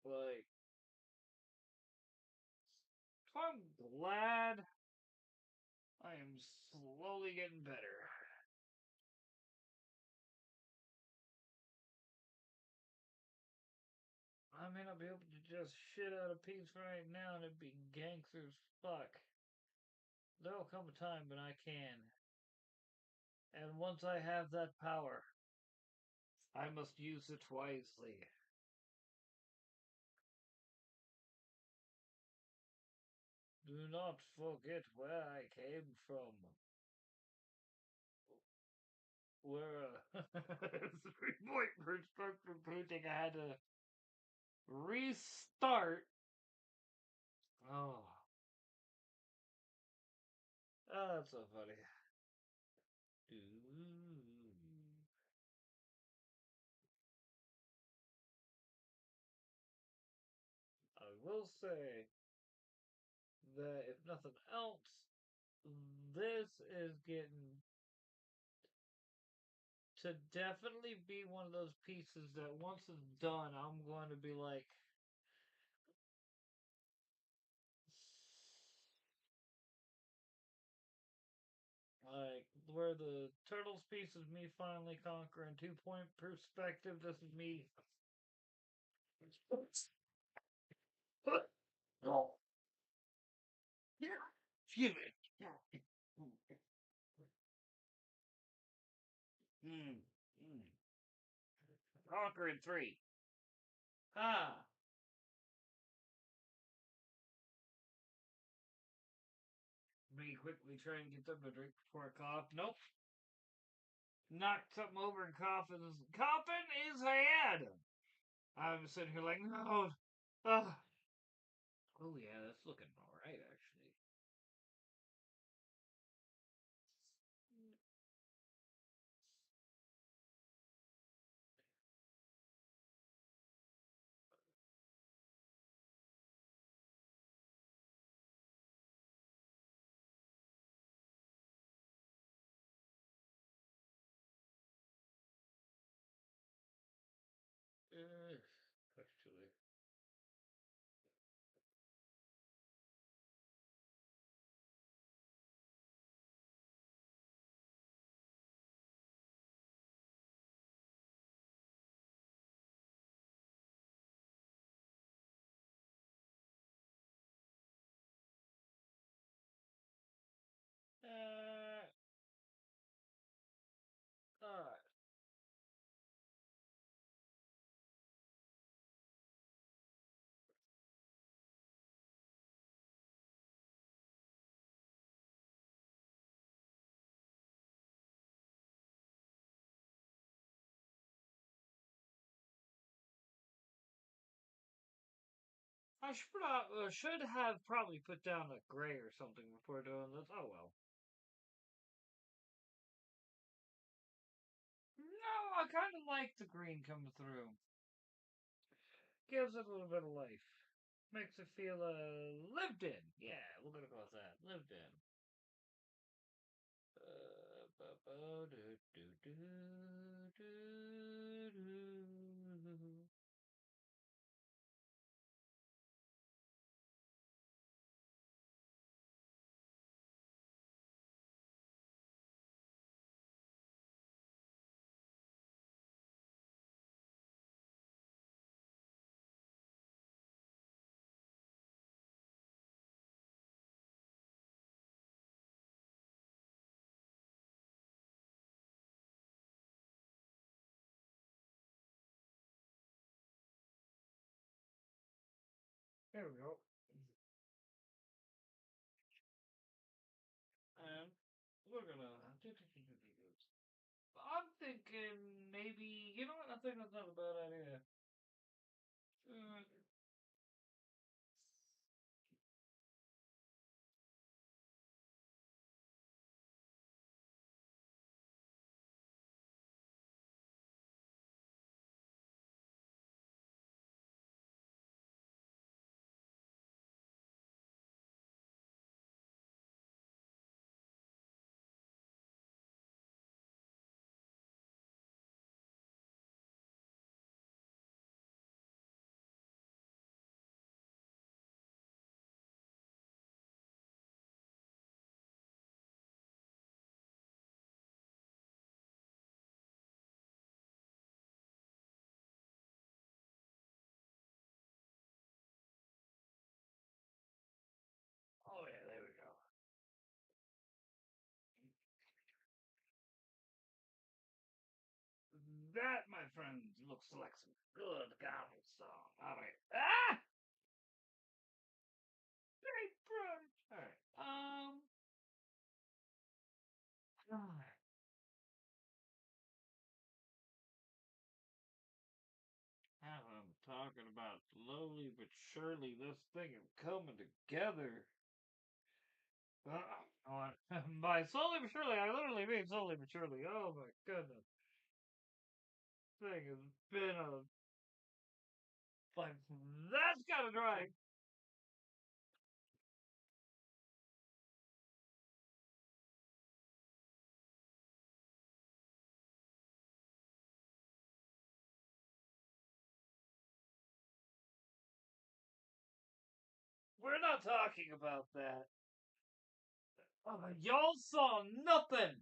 [SPEAKER 1] Like, I'm glad I am slowly getting better. I may not be able to just shit out a piece right now and it'd be gangsters fuck. There'll come a time when I can. And once I have that power, I must use it wisely. Do not forget where I came from. Where three-point perspective painting, I had to restart. Oh, that's so funny. I will say that if nothing else, this is getting to definitely be one of those pieces that once it's done, I'm going to be like where the turtles piece is me finally conquering 2-point perspective. This is me. Oh, yeah. Excuse me. Mm, mm. Conquering three. Ah. Me quickly trying to get them to drink before I cough. Nope. Knocked something over and coughing is bad. I'm sitting here like, no. Uh, oh yeah, that's looking all right actually. Actually. Uh, alright. Should have probably put down a gray or something before doing this. Oh well. No, I kind of like the green coming through. Gives it a little bit of life. Makes it feel lived in. Yeah, we're gonna go with that. Lived in. Do, do, do, do, do. There we go. And we're gonna. I'm thinking maybe. You know what? I think that's not a bad idea. Uh, oh yeah, there we go. That, my friends, looks like some good goblin song. All right. Ah! Great brunch. All right. God. I'm talking about slowly but surely this thing is coming together. By slowly but surely, I literally mean slowly but surely. Oh my goodness. Thing has been a. Like, that's gotta dry. We're not talking about that. Y'all saw nothing.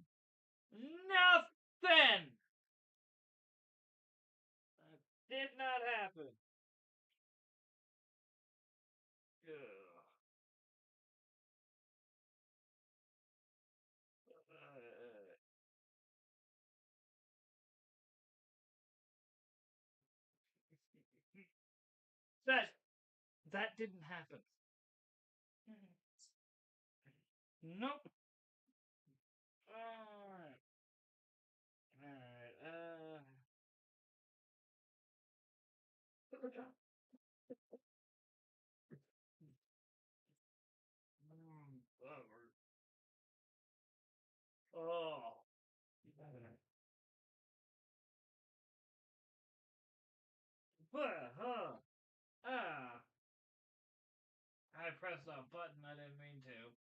[SPEAKER 1] Nothing. That did not happen. Ugh. that that didn't happen. Nope. Alright. Alright. Bummer. Oh. Huh. Ah. I pressed a button I didn't mean to.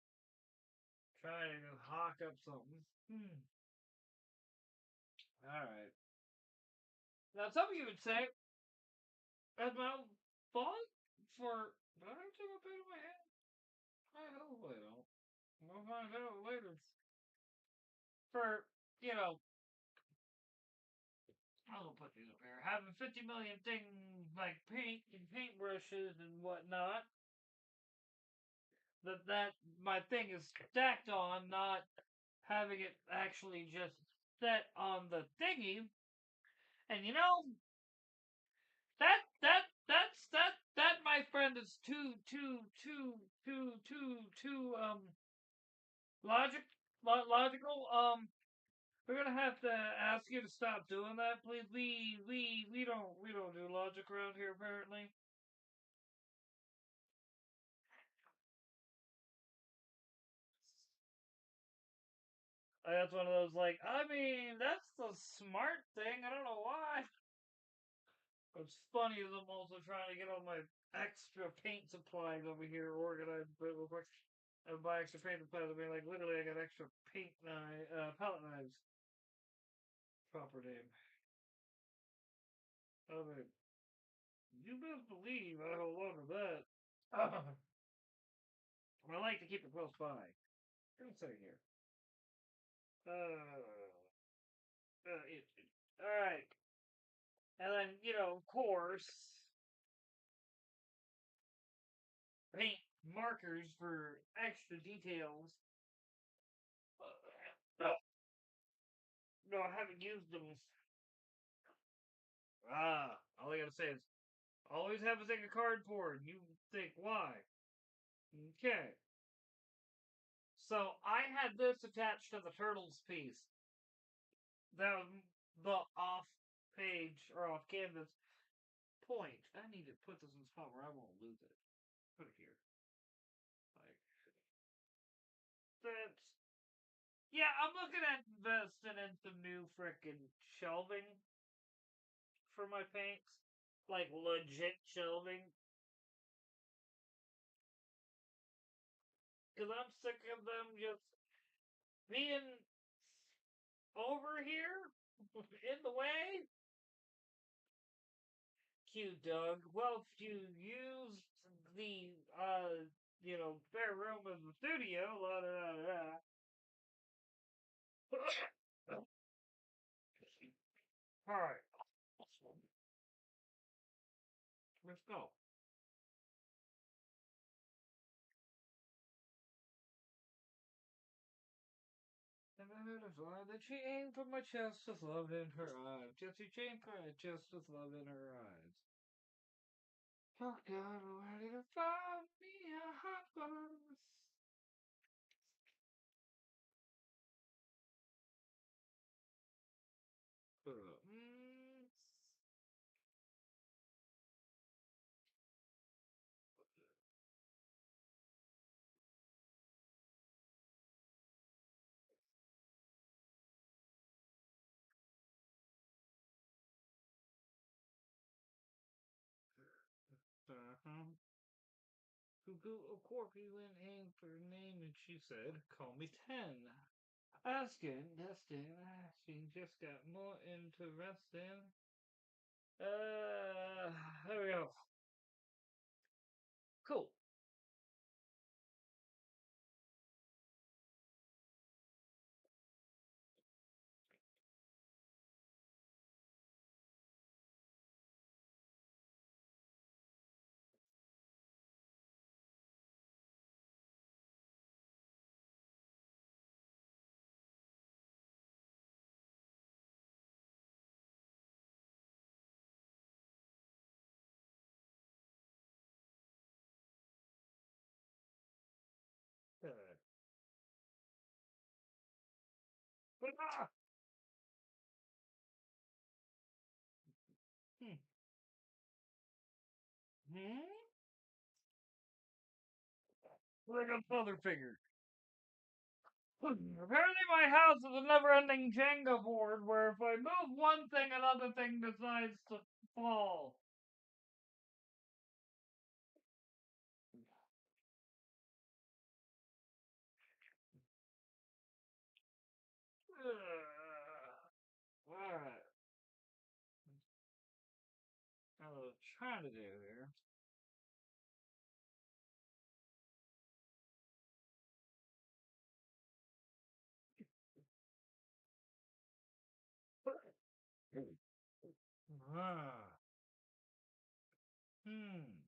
[SPEAKER 1] Try to hawk up something. Alright. Now, some of you would say, as my own fault for. Did I take a bit of my head? I hope I don't. We'll find out later. For, you know, I'll put these up here. Having 50 million things like paint and paintbrushes and whatnot. That my thing is stacked on, not having it actually just set on the thingy. And you know, that my friend is too logic logical. We're gonna have to ask you to stop doing that, please. We don't do logic around here apparently. That's one of those like, I mean, that's the smart thing. I don't know why. What's funny is I'm also trying to get all my extra paint supplies over here organized real quick. And buy extra paint supplies. I mean, like literally, I got extra paint palette knives. Proper name. I mean, you best believe I hold on to that. I like to keep it close by. Let's say here. All right, and then of course, paint markers for extra details. No, no, I haven't used them. All I gotta say is Always have a thing of cardboard. You think, why? Okay. So I had this attached to the Turtles piece. That was the off page or off canvas point. I need to put this in a spot where I won't lose it. Put it here. Like that's yeah, I'm looking at investing in some new frickin' shelving for my paints. Like legit shelving. Because I'm sick of them just being over here in the way. Cute, Doug. Well, if you use the, spare room of the studio, la da da da. Alright, let's go. And I heard a fly that she aimed for my chest with love in her eyes. Jessie Jane cried just with love in her eyes. Oh God, where did you find me a hot bus? Mm. Uh-huh. Cuckoo, a Corky went in for her name and she said, call me 10. Asking, Dustin, she just got more interesting. There we go. Cool. Uh, ah! Hmm. Hmm? Like a father figure. Apparently, my house is a never-ending Jenga board where if I move one thing, another thing decides to fall. Alright. I was trying to do here. Ah. Hmm.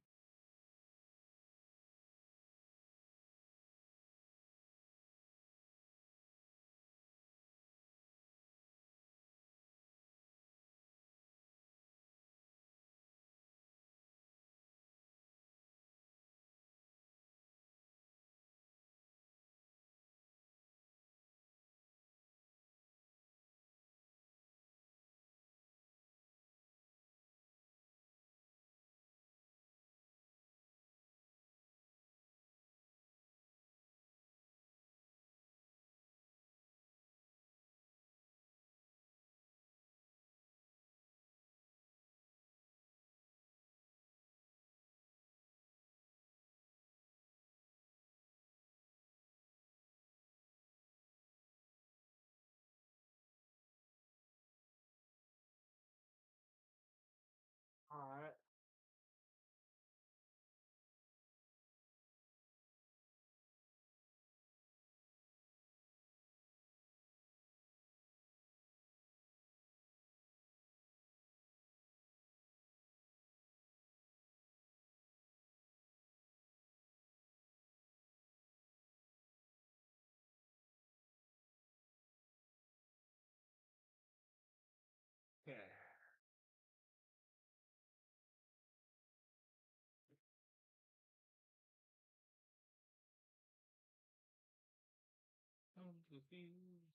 [SPEAKER 1] confused.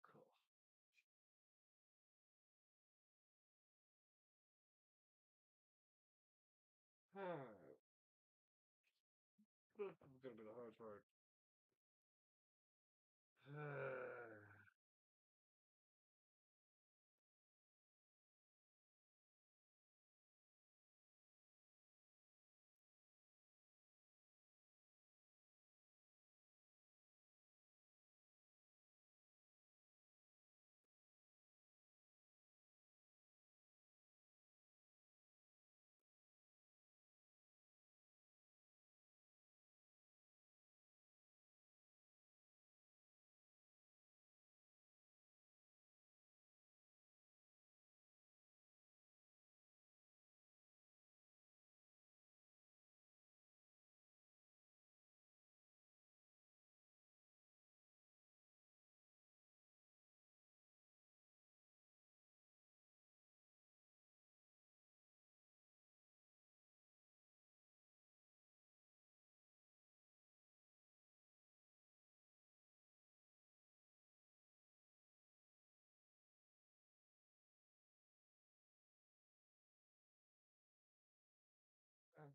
[SPEAKER 1] Cool. Alright. This is gonna be the hard part. Okay.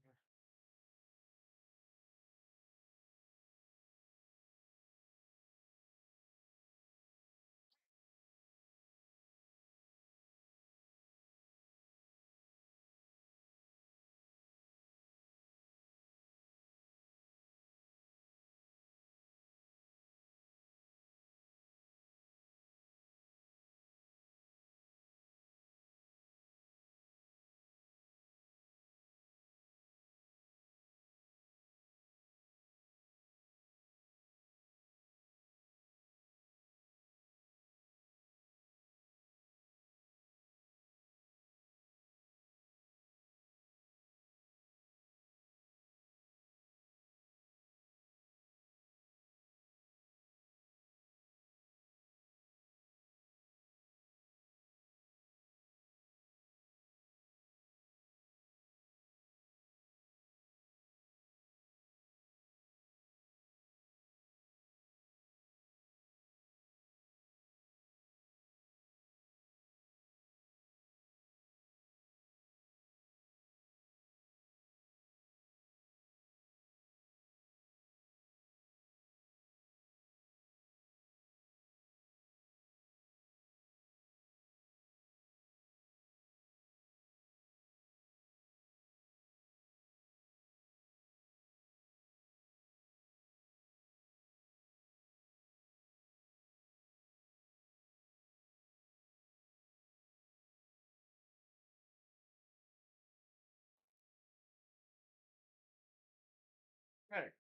[SPEAKER 1] Hey.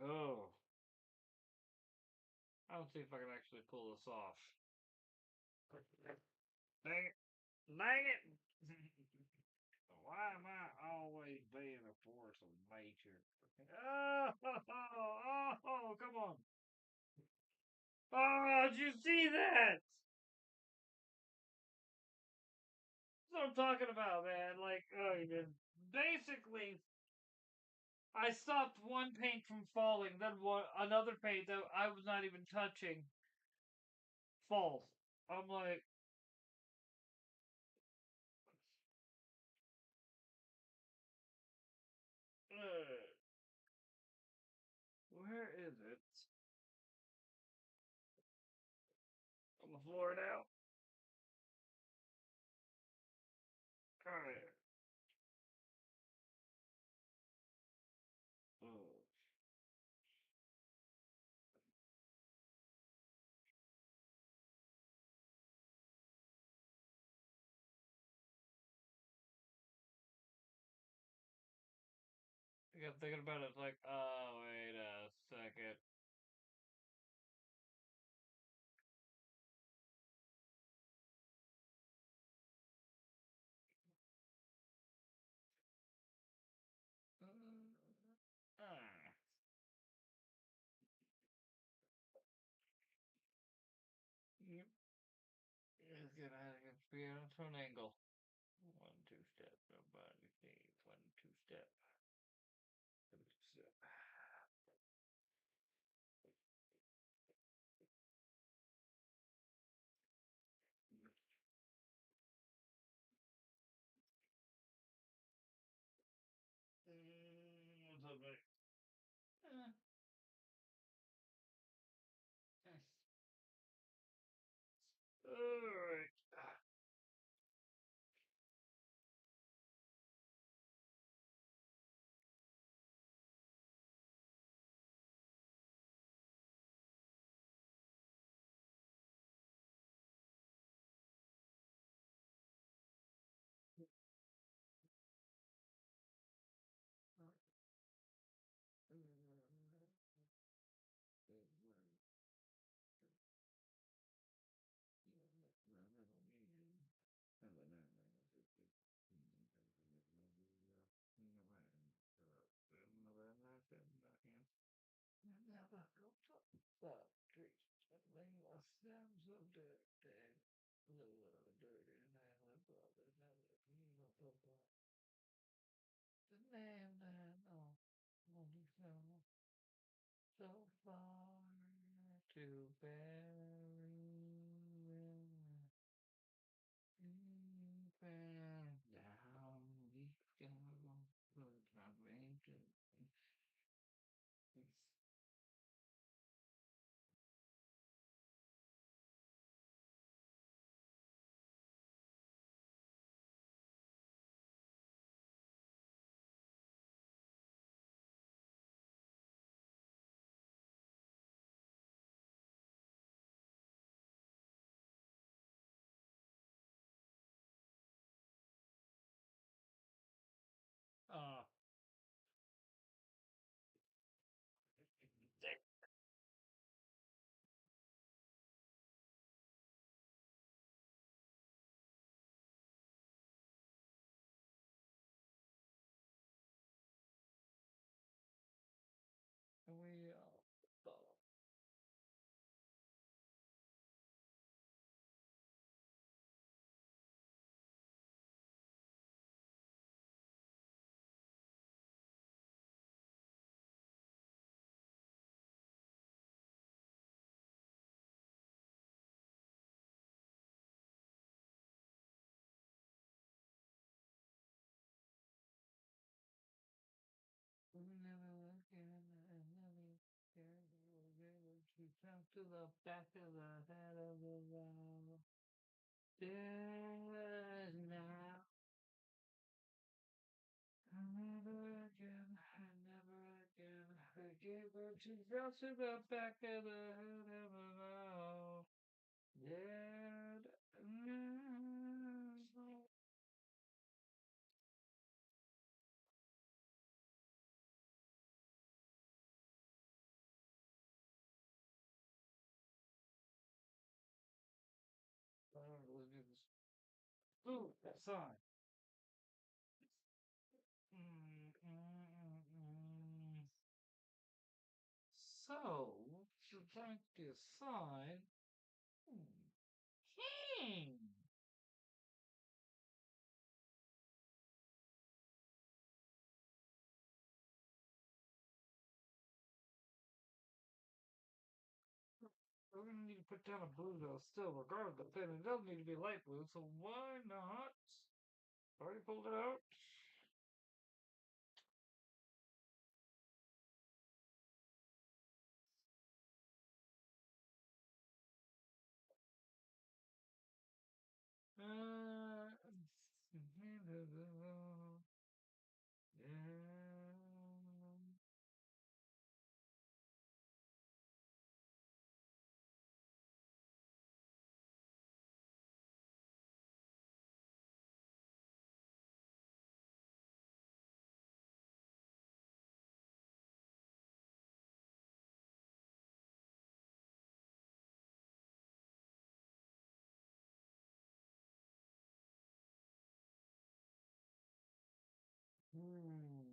[SPEAKER 1] Oh. I'll see if I can actually pull this off. Dang it. Dang it! Why am I always being a force of nature? Oh, come on. Oh, did you see that? That's what I'm talking about, man. Like, basically, I stopped one paint from falling, then another paint that I was not even touching falls. I'm like, where is it? On the floor now. All right. Oh. I got thinking about it, like, oh, wait a second. Ah. Yep. It's gonna have to be on an angle. 1 2 step, nobody needs 1 2 step. 1 2 step. What's up, buddy? Uh, all right. Never looked up the trees that lay the stems of the dead. The dirty and I live brother, never beautiful. The name that only fell so far to bury deep and down we go. But I'm raging. Uh, we never again, never again, we'll be able to jump to the back of the head of the wall. There's now, never again, never again, I gave her to jump to the back of the head of the wall. Dead now. Let's do this. Ooh, that sign. Mm, mm, mm, mm. So, to thank this sign, hmm, hmm, we're gonna need to put down a blue though still, regardless, and it does need to be light blue, so why not? Already pulled it out. Uh, yeah.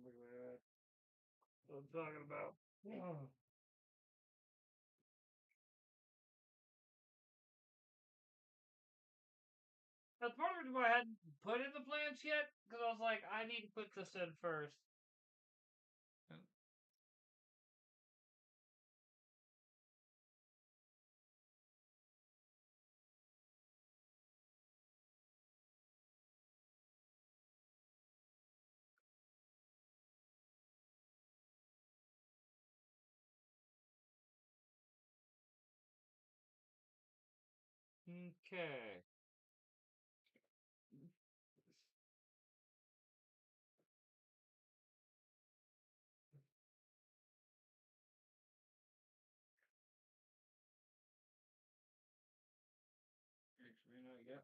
[SPEAKER 1] Look at that. What I'm talking about. Oh, That's part of the reason why I hadn't put in the plants yet, because I was like, I need to put this in first. Okay. Yep.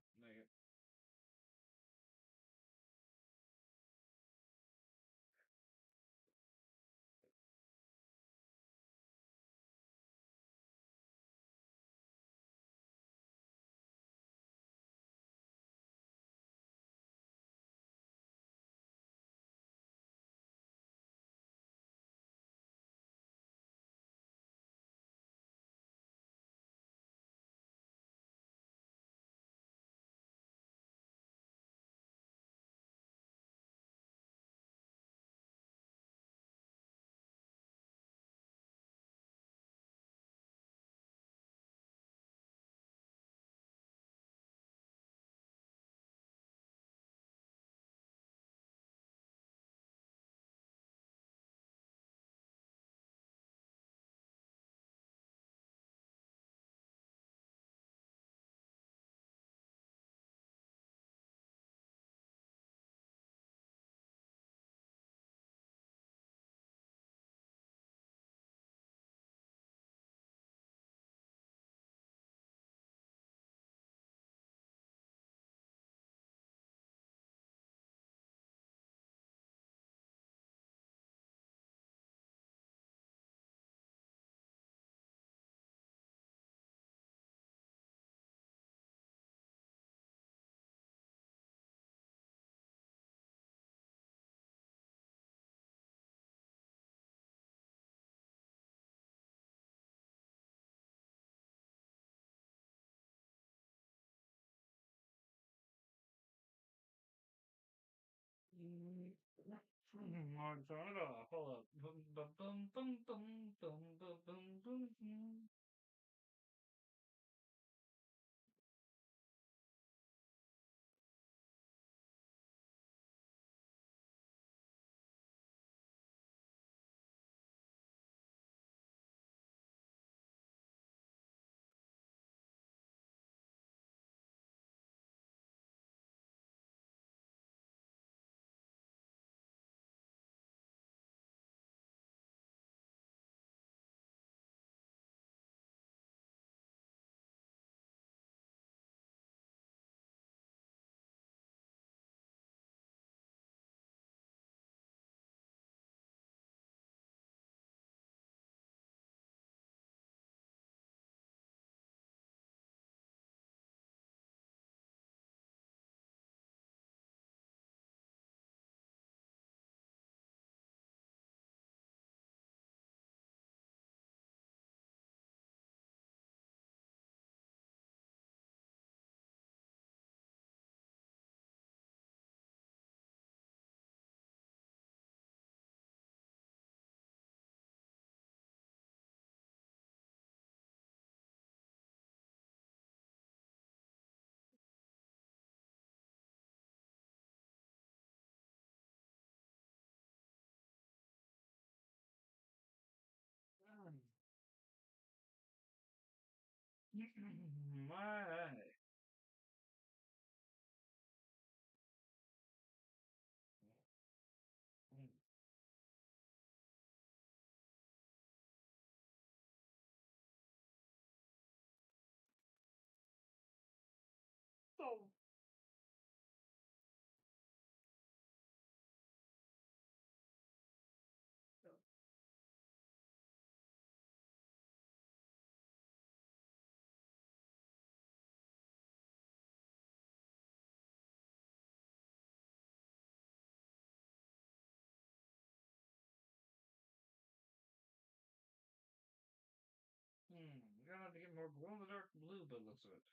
[SPEAKER 1] Hold up. Bum, bum, bum, bum, bum, bum, bum, bum, bum, bum. My. So, you're gonna have to get more glow in the dark blue, but looks of it.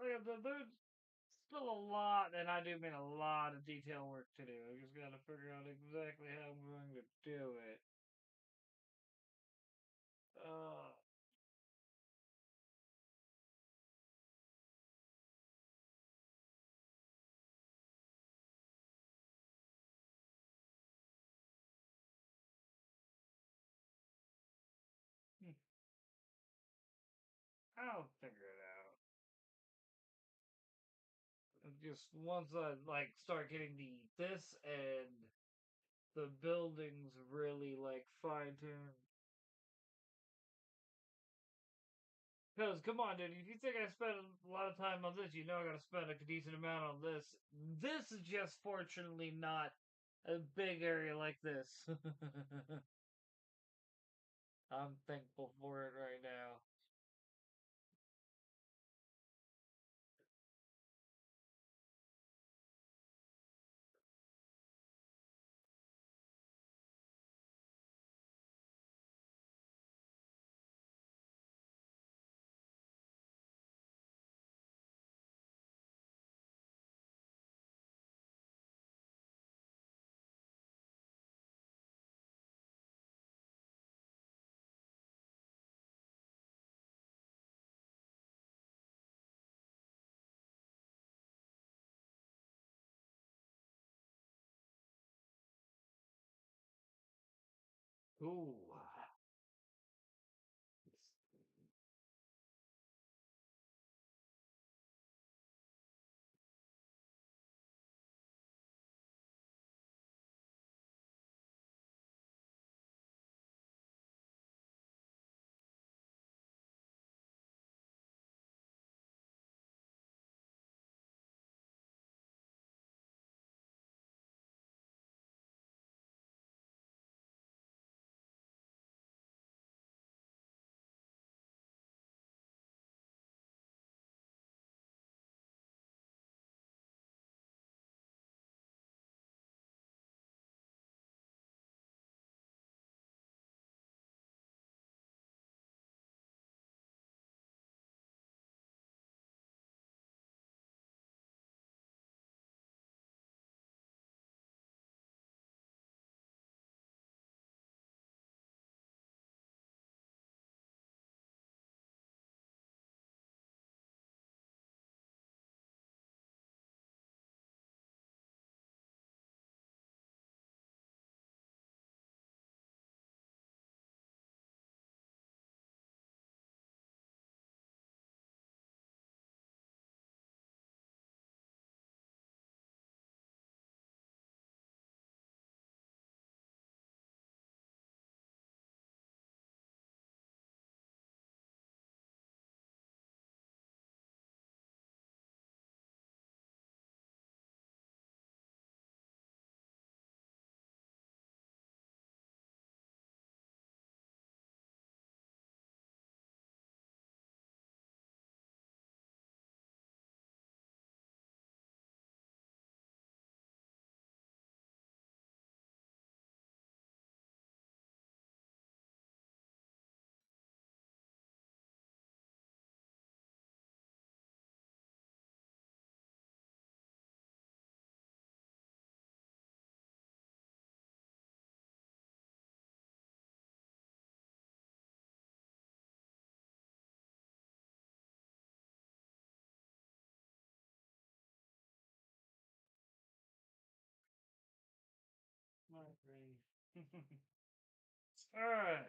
[SPEAKER 1] Yeah, there's still a lot, and I do mean a lot of detail work to do. I just gotta figure out exactly how I'm going to do it. Uh, hmm, I'll figure it out. Just once I like start getting the this and the buildings really like fine tuned. Because come on, dude, if you think I spent a lot of time on this, you know I gotta spend a decent amount on this. This is just fortunately not a big area like this. I'm thankful for it right now. Ooh. All right.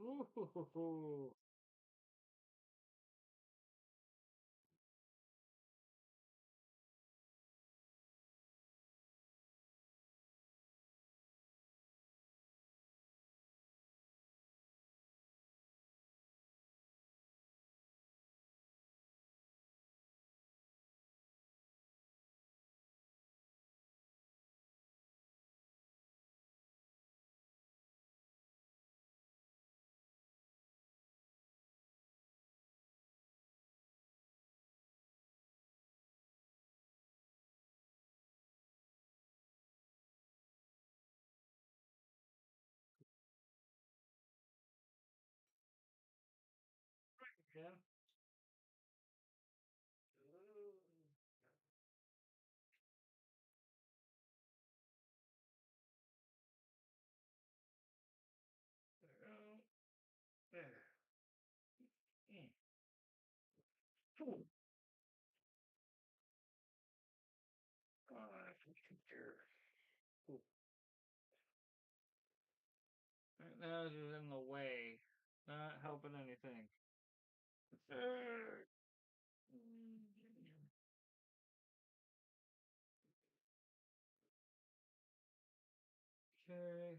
[SPEAKER 1] Ooh. Yeah. There. Mm. Phew. Computer. Ooh. Right now, it's in the way. Not helping anything. Okay. Yeah.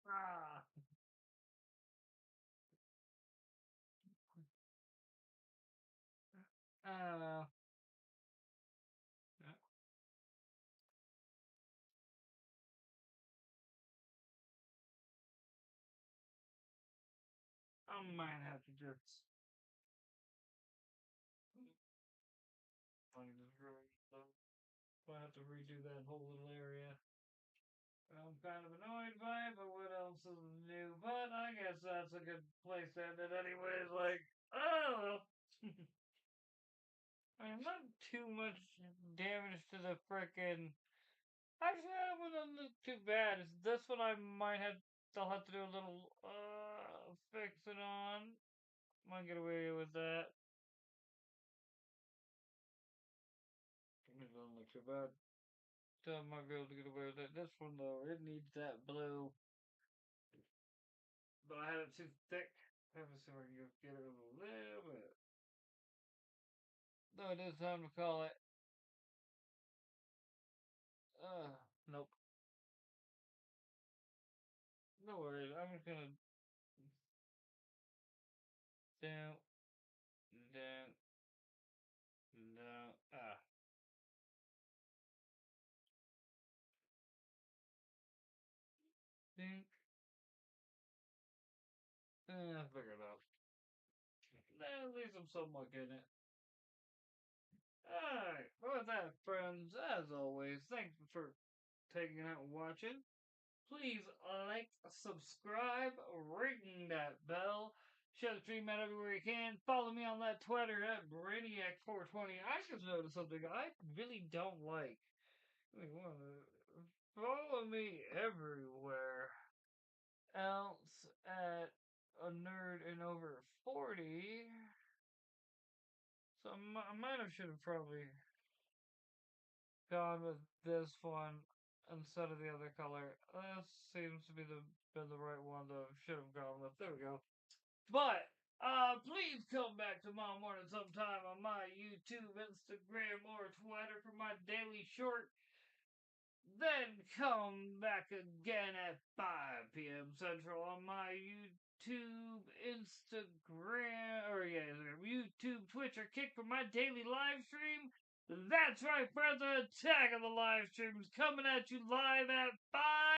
[SPEAKER 1] Ah. I don't know. I might have to just. I just really. I'll have to redo that whole little area. I'm kind of annoyed by it, but what else is new? But I guess that's a good place to end it anyways. Like, I don't know. I mean, not too much damage to the frickin'. Actually, that one doesn't look too bad. It's this one I might have. I'll have to do a little fix it on. Might get away with that. It doesn't look too bad. So I might be able to get away with it. This one though, it needs that blue. But I had it too thick. Let me see if I can just get it a little bit. Though it is time to call it. Nope. No worries. I'm just gonna down, down, down. Think. I figured it out. At least I'm somewhat getting it. Alright. Well, with that, friends, as always, thanks for taking out and watching. Please like, subscribe, ring that bell. Share the stream out everywhere you can. Follow me on that Twitter at Brainiac420. I just noticed something I really don't like. Follow me everywhere else at a nerd in over 40. So I might have should have probably gone with this one instead of the other color. This seems to be the right one to should have gone with. There we go. But please come back tomorrow morning sometime on my YouTube, Instagram, or Twitter for my daily short. Then come back again at 5 p.m. Central on my YouTube, Instagram, or yeah, YouTube, Twitch, or Kick for my daily live stream. That's right, friends. Attack of the live streams coming at you live at 5